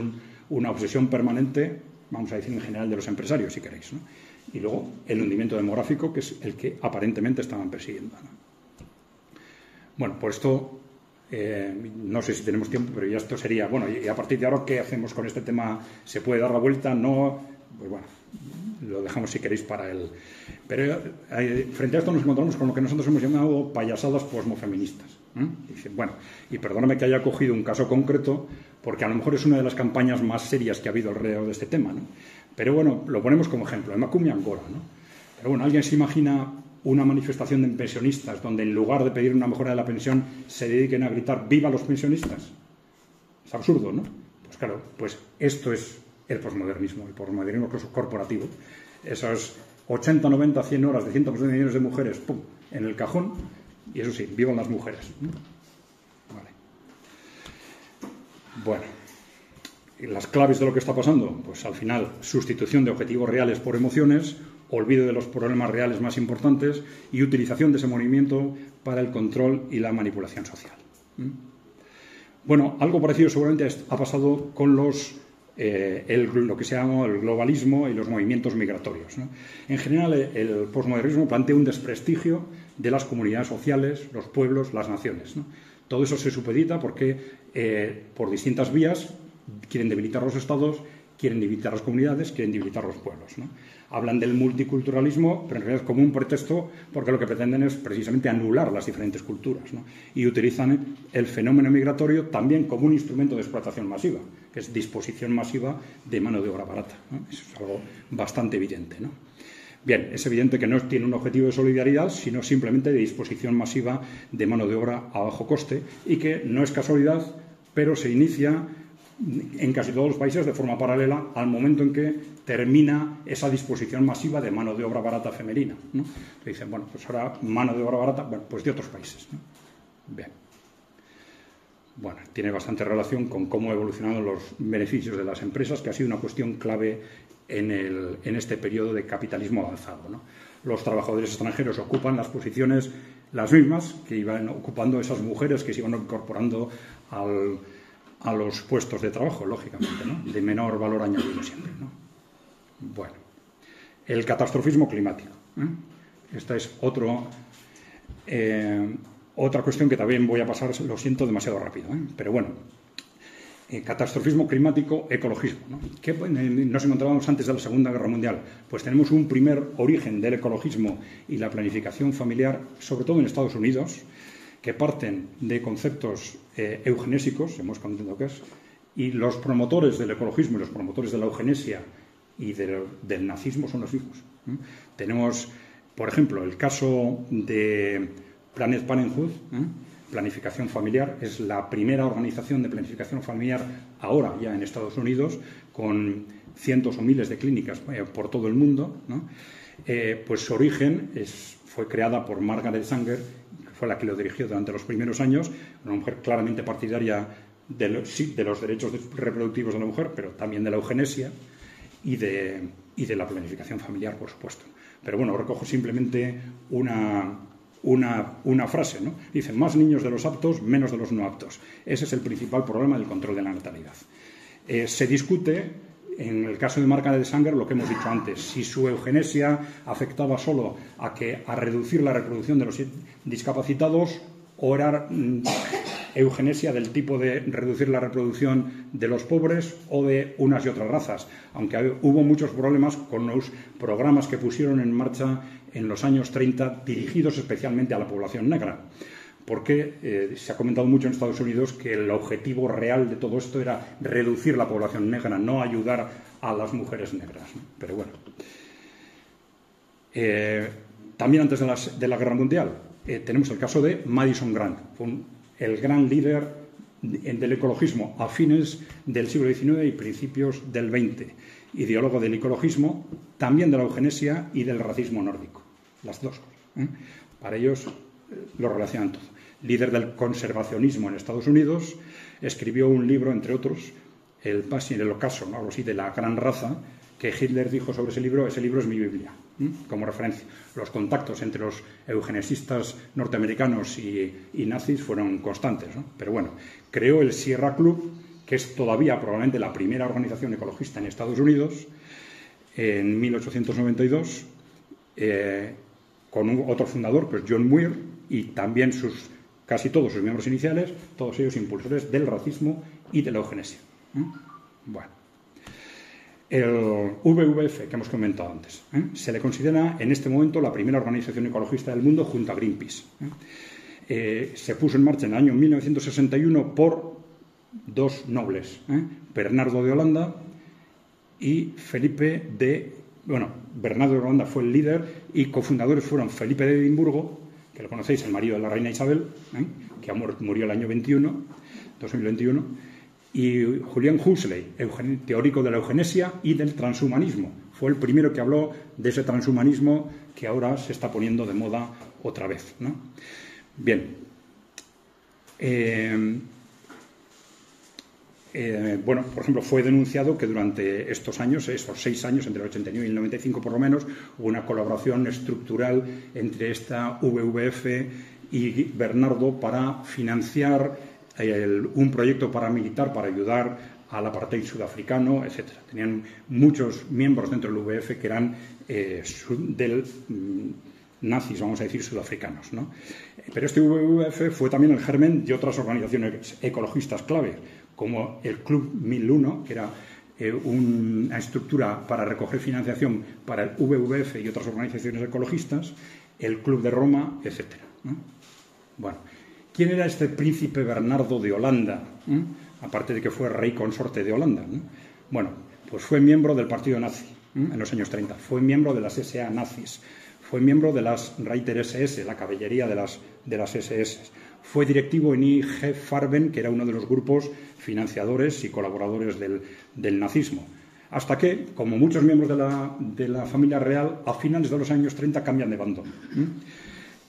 una obsesión permanente, vamos a decir en general, de los empresarios, si queréis, ¿no? Y luego el hundimiento demográfico, que es el que aparentemente estaban persiguiendo, ¿no? Bueno, por esto, no sé si tenemos tiempo, pero ya esto sería, bueno, y a partir de ahora, ¿qué hacemos con este tema? ¿Se puede dar la vuelta? No, pues bueno, lo dejamos si queréis para el... Pero frente a esto nos encontramos con lo que nosotros hemos llamado payasadas posmofeministas, ¿eh? Dicen, bueno, y perdóname que haya cogido un caso concreto, porque a lo mejor es una de las campañas más serias que ha habido alrededor de este tema, ¿no? Pero bueno, lo ponemos como ejemplo, Emakume Angora, ¿no? Pero bueno, ¿alguien se imagina una manifestación de pensionistas donde en lugar de pedir una mejora de la pensión se dediquen a gritar ¡viva los pensionistas! Es absurdo, ¿no? Pues claro, pues esto es el posmodernismo corporativo. Esas 80, 90, 100 horas de 120 millones de mujeres, ¡pum!, en el cajón, y eso sí, vivan las mujeres. Vale. Bueno, ¿y las claves de lo que está pasando? Pues al final, sustitución de objetivos reales por emociones, olvido de los problemas reales más importantes y utilización de ese movimiento para el control y la manipulación social. Bueno, algo parecido seguramente ha pasado con lo que se llama el globalismo y los movimientos migratorios, ¿no? En general, el posmodernismo plantea un desprestigio de las comunidades sociales, los pueblos, las naciones, ¿no? Todo eso se supedita porque por distintas vías quieren debilitar los estados, quieren debilitar las comunidades, quieren debilitar los pueblos, ¿no? Hablan del multiculturalismo, pero en realidad es como un pretexto porque lo que pretenden es precisamente anular las diferentes culturas, ¿no? Y utilizan el fenómeno migratorio también como un instrumento de explotación masiva, que es disposición masiva de mano de obra barata, ¿no? Eso es algo bastante evidente, ¿no? Bien, es evidente que no tiene un objetivo de solidaridad, sino simplemente de disposición masiva de mano de obra a bajo coste y que no es casualidad, pero se inicia en casi todos los países de forma paralela al momento en que termina esa disposición masiva de mano de obra barata femenina, ¿no? Dicen, bueno, pues ahora mano de obra barata, bueno, pues de otros países, ¿no? Bien. Bueno, tiene bastante relación con cómo han evolucionado los beneficios de las empresas, que ha sido una cuestión clave en este periodo de capitalismo avanzado, ¿no? Los trabajadores extranjeros ocupan las posiciones las mismas que iban ocupando esas mujeres que se iban incorporando a los puestos de trabajo, lógicamente, ¿no? De menor valor añadido siempre, ¿no? Bueno, el catastrofismo climático, ¿eh? Esta es otra cuestión que también voy a pasar, lo siento, demasiado rápido, ¿eh? Pero bueno, catastrofismo climático, ecologismo, ¿no? ¿Qué nos encontrábamos antes de la Segunda Guerra Mundial? Pues tenemos un primer origen del ecologismo y la planificación familiar, sobre todo en Estados Unidos, que parten de conceptos eugenésicos, hemos comentado que es, y los promotores del ecologismo y los promotores de la eugenesia y del nazismo son los mismos, ¿eh? Tenemos, por ejemplo, el caso de Planned Parenthood, planificación familiar, es la primera organización de planificación familiar ahora ya en Estados Unidos, con cientos o miles de clínicas por todo el mundo, ¿no? Pues su origen fue creada por Margaret Sanger, que fue la que lo dirigió durante los primeros años, una mujer claramente partidaria de los derechos reproductivos de la mujer, pero también de la eugenesia y de la planificación familiar, por supuesto. Pero bueno, recojo simplemente una frase, ¿no? Dicen, más niños de los aptos, menos de los no aptos. Ese es el principal problema del control de la natalidad. Se discute, en el caso de Margaret Sanger, lo que hemos dicho antes, si su eugenesia afectaba solo a reducir la reproducción de los discapacitados o era eugenesia del tipo de reducir la reproducción de los pobres o de unas y otras razas, aunque hubo muchos problemas con los programas que pusieron en marcha en los años 30 dirigidos especialmente a la población negra, porque se ha comentado mucho en Estados Unidos que el objetivo real de todo esto era reducir la población negra, no ayudar a las mujeres negras, ¿no? Pero bueno, también antes de la Guerra Mundial tenemos el caso de Madison Grant, el gran líder del ecologismo a fines del siglo XIX y principios del XX, ideólogo del ecologismo, también de la eugenesia y del racismo nórdico, las dos cosas, ¿eh? Para ellos lo relacionan todo. Líder del conservacionismo en Estados Unidos, escribió un libro, entre otros, El ocaso, ¿no? Algo así, de la gran raza, que Hitler dijo sobre ese libro es mi Biblia, como referencia. Los contactos entre los eugenesistas norteamericanos y nazis fueron constantes, ¿no? Pero bueno, creó el Sierra Club, que es todavía probablemente la primera organización ecologista en Estados Unidos, en 1892, con otro fundador, que es John Muir, y también casi todos sus miembros iniciales, todos ellos impulsores del racismo y de la eugenesia. Bueno, el WWF, que hemos comentado antes, se le considera en este momento la primera organización ecologista del mundo junto a Greenpeace. Se puso en marcha en el año 1961 por dos nobles, Bernardo de Holanda y Felipe de bueno, Bernardo de Holanda fue el líder y cofundadores fueron Felipe de Edimburgo, que lo conocéis, el marido de la reina Isabel, que murió el año 2021, y Julian Huxley, teórico de la eugenesia y del transhumanismo. Fue el primero que habló de ese transhumanismo que ahora se está poniendo de moda otra vez, ¿no? Bien. Bueno, por ejemplo, fue denunciado que durante estos años, esos 6 años, entre el 89 y el 95 por lo menos, hubo una colaboración estructural entre esta WWF y Bernardo para financiar un proyecto paramilitar para ayudar al apartheid sudafricano, etcétera. Tenían muchos miembros dentro del WWF que eran nazis, vamos a decir, sudafricanos, ¿no? Pero este WWF fue también el germen de otras organizaciones ecologistas clave, como el Club 1001, que era una estructura para recoger financiación para el WWF y otras organizaciones ecologistas, el Club de Roma, etcétera, ¿no? Bueno, ¿quién era este príncipe Bernardo de Holanda? Aparte de que fue rey consorte de Holanda, ¿no? Bueno, pues fue miembro del partido nazi en los años 30, fue miembro de las SA nazis, fue miembro de las Reiter SS, la caballería de las SS. Fue directivo en IG Farben, que era uno de los grupos financiadores y colaboradores del nazismo. Hasta que, como muchos miembros de la familia real, a finales de los años 30 cambian de bando.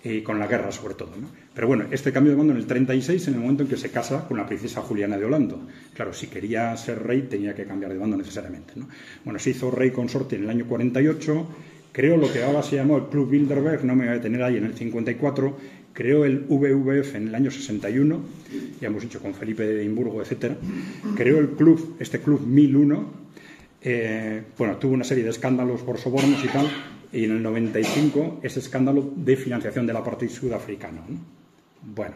Y con la guerra, sobre todo, ¿no? Pero bueno, este cambio de bando en el 36, en el momento en que se casa con la princesa Juliana de Holanda. Claro, si quería ser rey, tenía que cambiar de bando necesariamente, ¿no? Bueno, se hizo rey consorte en el año 48, creó lo que ahora se llamó el Club Bilderberg, no me voy a detener ahí, en el 54, creó el WWF en el año 61, ya hemos dicho con Felipe de Edimburgo, etcétera. Creó el club, este Club 1001, bueno, tuvo una serie de escándalos por sobornos y tal, y en el 95 ese escándalo de financiación del apartheid sudafricano, ¿no? Bueno,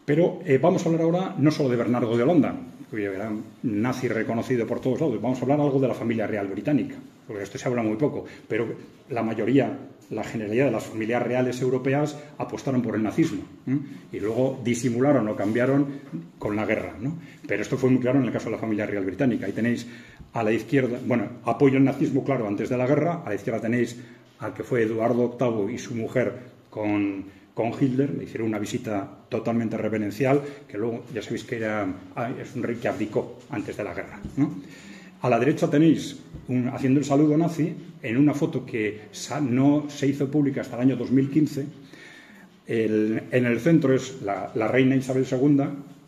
pero vamos a hablar ahora no solo de Bernardo de Holanda, que era un nazi reconocido por todos lados, vamos a hablar algo de la familia real británica, porque esto se habla muy poco, pero la mayoría, la generalidad de las familias reales europeas apostaron por el nazismo, ¿eh? Y luego disimularon o cambiaron con la guerra, ¿no? Pero esto fue muy claro en el caso de la familia real británica. Ahí tenéis a la izquierda, bueno, apoyo al nazismo, claro, antes de la guerra. A la izquierda tenéis al que fue Eduardo VIII y su mujer con Hitler. Le hicieron una visita totalmente reverencial, que luego ya sabéis que es un rey que abdicó antes de la guerra, ¿no? A la derecha tenéis, haciendo el saludo nazi, en una foto que no se hizo pública hasta el año 2015. En el centro es la reina Isabel II,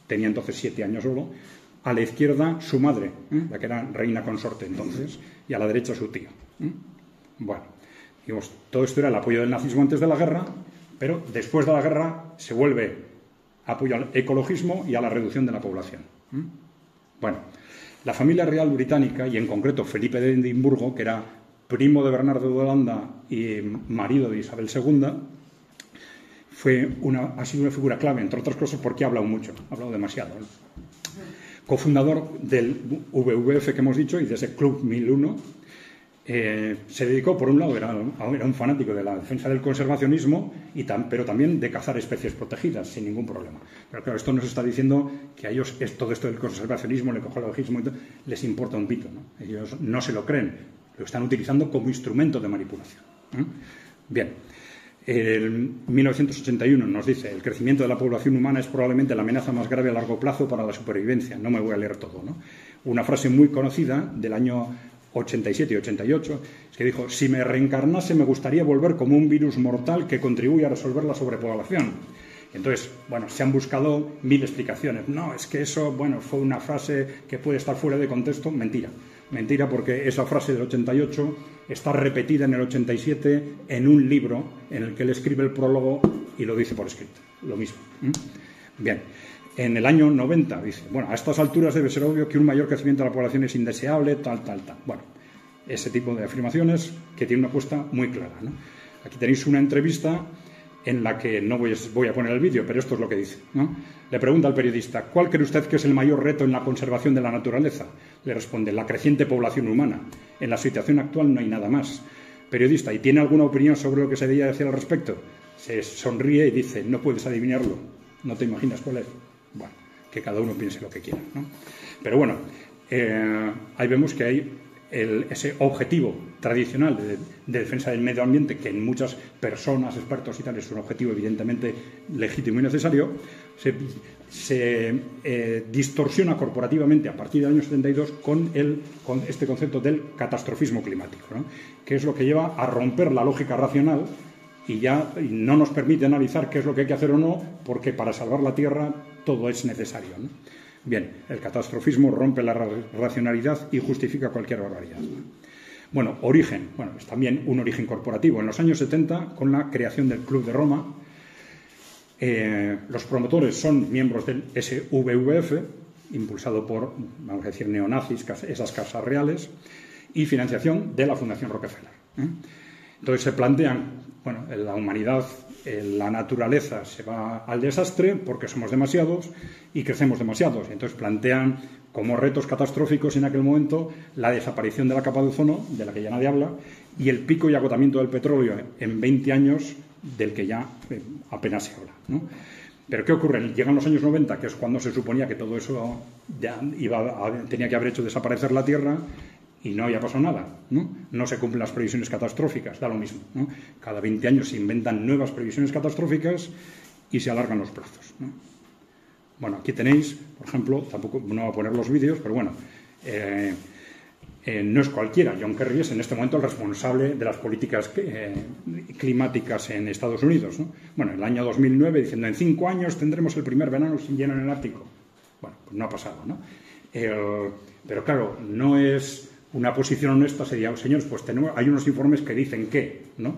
tenía entonces 7 años solo. A la izquierda su madre, la que era reina consorte entonces, y a la derecha su tío. Bueno, digamos, todo esto era el apoyo del nazismo antes de la guerra, pero después de la guerra se vuelve apoyo al ecologismo y a la reducción de la población. Bueno, la familia real británica, y en concreto Felipe de Edimburgo, que era primo de Bernardo de Holanda y marido de Isabel II, ha sido una figura clave, entre otras cosas porque ha hablado mucho, ha hablado demasiado, ¿no? Cofundador del WWF que hemos dicho y de ese Club 1001, se dedicó, por un lado, era un fanático de la defensa del conservacionismo, pero también de cazar especies protegidas, sin ningún problema. Pero claro, esto nos está diciendo que a ellos todo esto del conservacionismo, el ecologismo, les importa un pito, ¿no? Ellos no se lo creen, lo están utilizando como instrumento de manipulación. Bien. En 1981 nos dice: el crecimiento de la población humana es probablemente la amenaza más grave a largo plazo para la supervivencia. No me voy a leer todo, ¿no? Una frase muy conocida del año 87 y 88 es que dijo: si me reencarnase me gustaría volver como un virus mortal que contribuye a resolver la sobrepoblación. Entonces, bueno, se han buscado 1000 explicaciones. No, es que eso, bueno, fue una frase que puede estar fuera de contexto. Mentira. Mentira, porque esa frase del 88 está repetida en el 87 en un libro en el que él escribe el prólogo y lo dice por escrito. Lo mismo. Bien. En el año 90 dice: bueno, a estas alturas debe ser obvio que un mayor crecimiento de la población es indeseable, tal. Bueno, ese tipo de afirmaciones que tiene una apuesta muy clara, ¿no? Aquí tenéis una entrevista en la que no voy a poner el vídeo, pero esto es lo que dice, ¿no? Le pregunta al periodista: ¿cuál cree usted que es el mayor reto en la conservación de la naturaleza? Le responde: la creciente población humana. En la situación actual no hay nada más. Periodista: ¿y tiene alguna opinión sobre lo que se debería decir al respecto? Se sonríe y dice: no puedes adivinarlo, no te imaginas cuál es. Bueno, que cada uno piense lo que quiera, ¿no? Pero bueno, ahí vemos que hay ese objetivo tradicional de defensa del medio ambiente, que en muchas personas, expertos y tal, es un objetivo evidentemente legítimo y necesario, se distorsiona corporativamente a partir del año 72 con este concepto del catastrofismo climático, ¿no? Que es lo que lleva a romper la lógica racional y no nos permite analizar qué es lo que hay que hacer o no, porque para salvar la Tierra todo es necesario, ¿no? Bien, el catastrofismo rompe la racionalidad y justifica cualquier barbaridad. Bueno, origen. Bueno, es también un origen corporativo. En los años 70, con la creación del Club de Roma, los promotores son miembros del SVVF, impulsado por, vamos a decir, neonazis, esas casas reales, y financiación de la Fundación Rockefeller. Entonces se plantean, bueno, la humanidad, la naturaleza se va al desastre porque somos demasiados y crecemos demasiados. Entonces plantean como retos catastróficos en aquel momento la desaparición de la capa de ozono, de la que ya nadie habla, y el pico y agotamiento del petróleo en 20 años, del que ya apenas se habla, ¿no? Pero ¿qué ocurre? Llegan los años 90, que es cuando se suponía que todo eso ya tenía que haber hecho desaparecer la Tierra, y no había pasado nada, ¿no? No se cumplen las previsiones catastróficas, da lo mismo, ¿no? Cada 20 años se inventan nuevas previsiones catastróficas y se alargan los plazos, ¿no? Bueno, aquí tenéis, por ejemplo, tampoco no voy a poner los vídeos, pero bueno, no es cualquiera. John Kerry es en este momento el responsable de las políticas climáticas en Estados Unidos, ¿no? Bueno, en el año 2009 diciendo en 5 años tendremos el primer verano sin hielo en el Ártico. Bueno, pues no ha pasado, ¿no? Pero claro, no es una posición honesta, sería, señores, pues hay unos informes que dicen que, ¿no?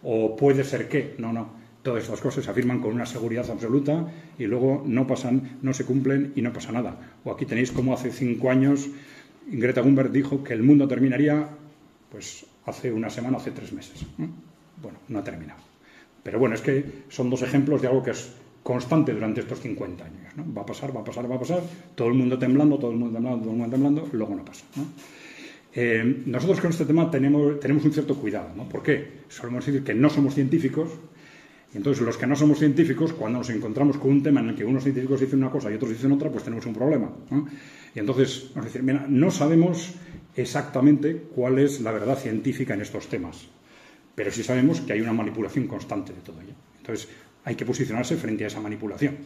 O puede ser que, no. Todas estas cosas se afirman con una seguridad absoluta y luego no pasan, no se cumplen y no pasa nada. O aquí tenéis como hace 5 años Greta Thunberg dijo que el mundo terminaría, pues hace una semana, hace 3 meses, ¿no? Bueno, no ha terminado. Pero bueno, es que son 2 ejemplos de algo que es constante durante estos 50 años, ¿no? Va a pasar, todo el mundo temblando, luego no pasa, ¿no? Nosotros con este tema tenemos un cierto cuidado, ¿no? ¿Por qué? Solemos decir que no somos científicos, y entonces los que no somos científicos, cuando nos encontramos con un tema en el que unos científicos dicen una cosa y otros dicen otra, pues tenemos un problema, ¿no? Y entonces, vamos a decir, mira, no sabemos exactamente cuál es la verdad científica en estos temas, pero sí sabemos que hay una manipulación constante de todo ello. Entonces, hay que posicionarse frente a esa manipulación,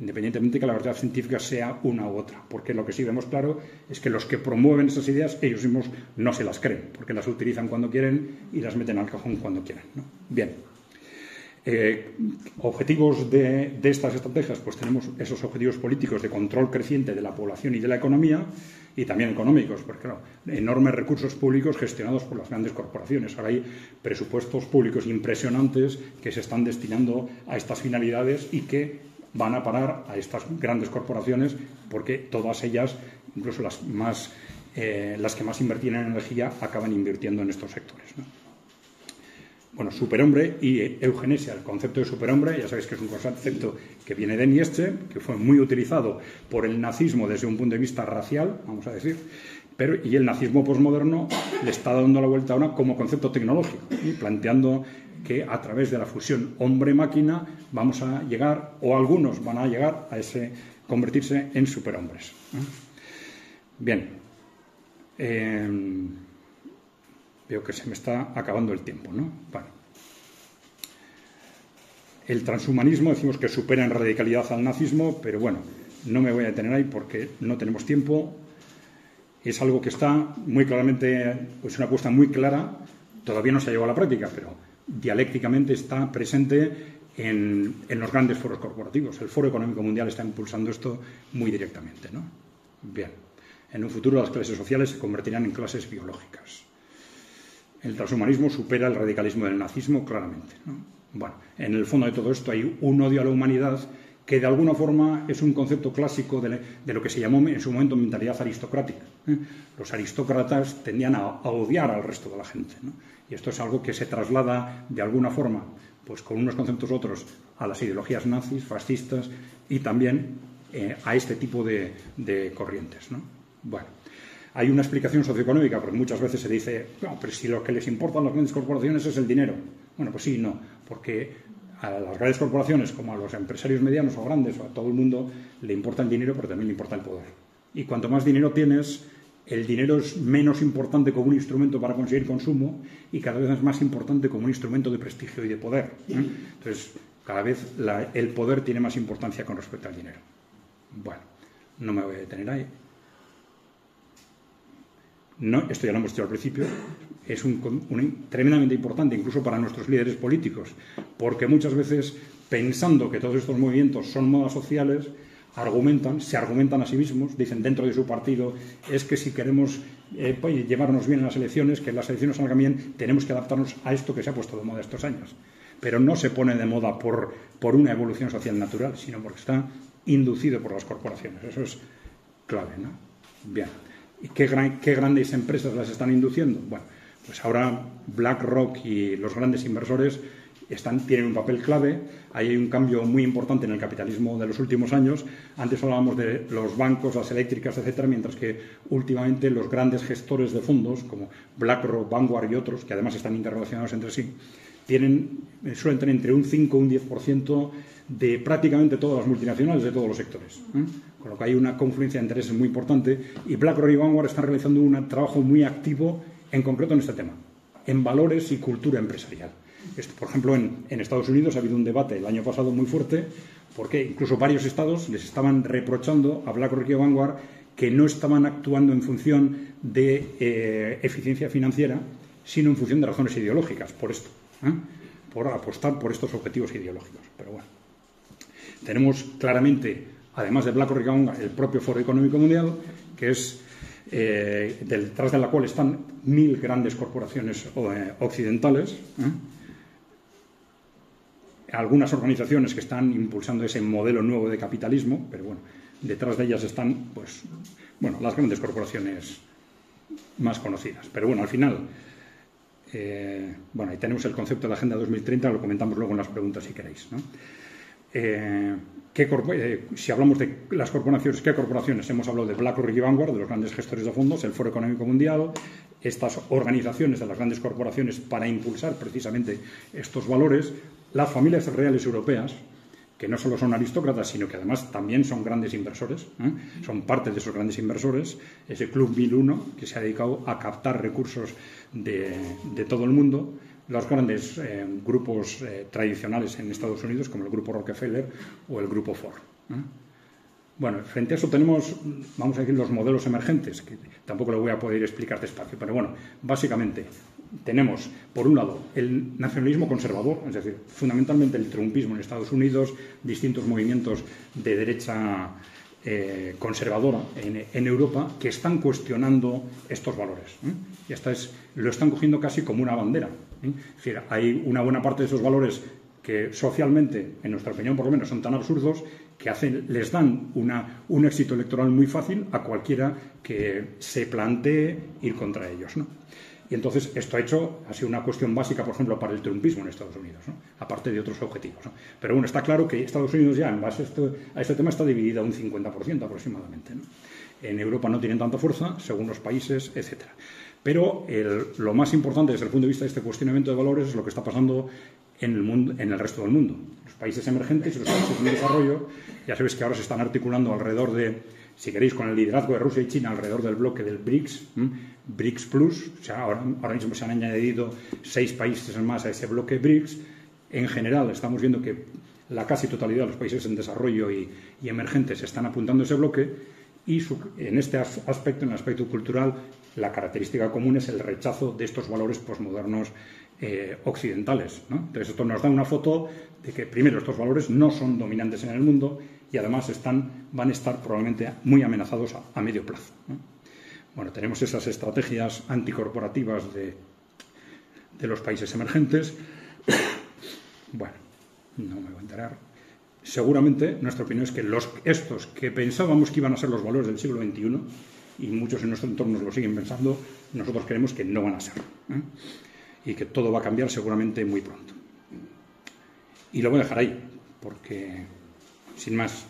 independientemente de que la verdad científica sea una u otra, porque lo que sí vemos claro es que los que promueven esas ideas, ellos mismos no se las creen, porque las utilizan cuando quieren y las meten al cajón cuando quieren, ¿no? Bien. Objetivos de estas estrategias, pues tenemos esos objetivos políticos de control creciente de la población y de la economía, y también económicos, porque claro, enormes recursos públicos gestionados por las grandes corporaciones. Ahora hay presupuestos públicos impresionantes que se están destinando a estas finalidades y que van a parar a estas grandes corporaciones, porque todas ellas, incluso las que más invertían en energía, acaban invirtiendo en estos sectores, ¿no? Bueno, superhombre y eugenesia. El concepto de superhombre, ya sabéis que es un concepto que viene de Nietzsche, que fue muy utilizado por el nazismo desde un punto de vista racial, vamos a decir, y el nazismo posmoderno le está dando la vuelta ahora como concepto tecnológico, ¿sí? Planteando que a través de la fusión hombre-máquina vamos a llegar, o algunos van a llegar a convertirse en superhombres, ¿eh? Bien. Veo que se me está acabando el tiempo, ¿no? Bueno. El transhumanismo decimos que supera en radicalidad al nazismo, pero bueno, no me voy a detener ahí porque no tenemos tiempo. Es algo que está muy claramente, pues una apuesta muy clara, todavía no se ha llevado a la práctica, pero dialécticamente está presente en los grandes foros corporativos. El Foro Económico Mundial está impulsando esto muy directamente, ¿no? Bien. En un futuro las clases sociales se convertirán en clases biológicas. El transhumanismo supera el radicalismo del nazismo claramente, ¿no? Bueno, en el fondo de todo esto hay un odio a la humanidad que de alguna forma es un concepto clásico de lo que se llamó en su momento mentalidad aristocrática, ¿eh? Los aristócratas tendían a odiar al resto de la gente, ¿no? Y esto es algo que se traslada de alguna forma, pues con unos conceptos otros, a las ideologías nazis, fascistas y también a este tipo de corrientes, ¿no? Bueno. Hay una explicación socioeconómica, porque muchas veces se dice, no, pero si lo que les importa a las grandes corporaciones es el dinero. Bueno, pues sí, no, porque a las grandes corporaciones, como a los empresarios medianos o grandes, o a todo el mundo, le importa el dinero, pero también le importa el poder. Y cuanto más dinero tienes, el dinero es menos importante como un instrumento para conseguir consumo y cada vez es más importante como un instrumento de prestigio y de poder. Entonces, cada vez el poder tiene más importancia con respecto al dinero. Bueno, no me voy a detener ahí. No, esto ya lo hemos dicho al principio, es tremendamente importante incluso para nuestros líderes políticos, porque muchas veces, pensando que todos estos movimientos son modas sociales, se argumentan a sí mismos, dicen dentro de su partido, es que si queremos llevarnos bien en las elecciones, que las elecciones salgan bien, tenemos que adaptarnos a esto que se ha puesto de moda estos años. Pero no se pone de moda por una evolución social natural, sino porque está inducido por las corporaciones. Eso es clave, ¿no? Bien. ¿Y qué grandes empresas las están induciendo? Bueno, pues ahora BlackRock y los grandes inversores tienen un papel clave. Ahí hay un cambio muy importante en el capitalismo de los últimos años. Antes hablábamos de los bancos, las eléctricas, etcétera, mientras que últimamente los grandes gestores de fondos, como BlackRock, Vanguard y otros, que además están interrelacionados entre sí, suelen tener entre un 5 y un 10% de prácticamente todas las multinacionales de todos los sectores. Con lo que hay una confluencia de intereses muy importante y BlackRock y Vanguard están realizando un trabajo muy activo, en concreto en este tema, en valores y cultura empresarial. Por ejemplo, en Estados Unidos ha habido un debate el año pasado muy fuerte porque incluso varios estados les estaban reprochando a BlackRock y Vanguard que no estaban actuando en función de eficiencia financiera, sino en función de razones ideológicas, por esto, por apostar por estos objetivos ideológicos. Pero bueno, tenemos claramente, además de BlackRock y Vanguard, el propio Foro Económico Mundial, que es detrás de la cual están 1000 grandes corporaciones occidentales, algunas organizaciones que están impulsando ese modelo nuevo de capitalismo, pero bueno, detrás de ellas están, pues, bueno, las grandes corporaciones más conocidas. Pero bueno, al final, bueno, ahí tenemos el concepto de la Agenda 2030, lo comentamos luego en las preguntas si queréis, ¿no? Si hablamos de las corporaciones, ¿qué corporaciones? Hemos hablado de BlackRock y Vanguard, de los grandes gestores de fondos, el Foro Económico Mundial, estas organizaciones de las grandes corporaciones para impulsar precisamente estos valores, las familias reales europeas, que no solo son aristócratas, sino que además también son grandes inversores, son parte de esos grandes inversores, ese Club 1001 que se ha dedicado a captar recursos de todo el mundo, los grandes grupos tradicionales en Estados Unidos, como el grupo Rockefeller o el grupo Ford. Bueno, frente a eso tenemos, vamos a decir, los modelos emergentes, que tampoco lo voy a poder explicar despacio, pero bueno, básicamente tenemos, por un lado, el nacionalismo conservador, es decir, fundamentalmente el trumpismo en Estados Unidos, distintos movimientos de derecha conservadora en Europa que están cuestionando estos valores. Y lo están cogiendo casi como una bandera. Es decir, hay una buena parte de esos valores que socialmente, en nuestra opinión por lo menos, son tan absurdos que les dan un éxito electoral muy fácil a cualquiera que se plantee ir contra ellos, ¿no? Y entonces esto ha sido una cuestión básica, por ejemplo, para el trumpismo en Estados Unidos, ¿no? Aparte de otros objetivos, ¿no? Pero bueno, está claro que Estados Unidos ya, en base a este tema, está dividida un 50% aproximadamente, ¿no? En Europa no tienen tanta fuerza, según los países, etcétera. Pero lo más importante desde el punto de vista de este cuestionamiento de valores es lo que está pasando en el mundo, en el resto del mundo. Los países emergentes y los países en desarrollo, ya sabéis que ahora se están articulando alrededor de, si queréis, con el liderazgo de Rusia y China, alrededor del bloque del BRICS, BRICS Plus. O sea, ahora mismo se han añadido 6 países más a ese bloque BRICS. En general, estamos viendo que la casi totalidad de los países en desarrollo y emergentes están apuntando a ese bloque y en este aspecto, en el aspecto cultural, la característica común es el rechazo de estos valores posmodernos occidentales, ¿no? Entonces esto nos da una foto de que primero estos valores no son dominantes en el mundo y además van a estar probablemente muy amenazados a medio plazo, ¿no? Bueno, tenemos esas estrategias anticorporativas de los países emergentes. Bueno, no me voy a enterar. Seguramente nuestra opinión es que estos que pensábamos que iban a ser los valores del siglo XXI, y muchos en nuestro entorno lo siguen pensando, nosotros creemos que no van a ser, y que todo va a cambiar seguramente muy pronto. Y lo voy a dejar ahí, porque, sin más,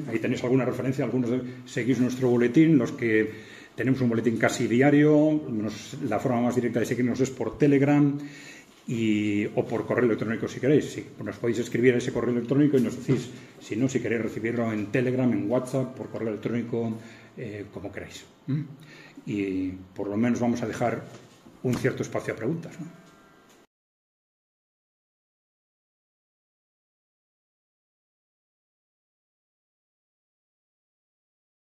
ahí tenéis alguna referencia, algunos seguís nuestro boletín, los que tenemos un boletín casi diario, la forma más directa de seguirnos es por Telegram o por correo electrónico si queréis. Nos podéis escribir a ese correo electrónico y nos decís, si queréis recibirlo en Telegram, en WhatsApp, por correo electrónico, como queráis. y por lo menos vamos a dejar un cierto espacio a preguntas, ¿no?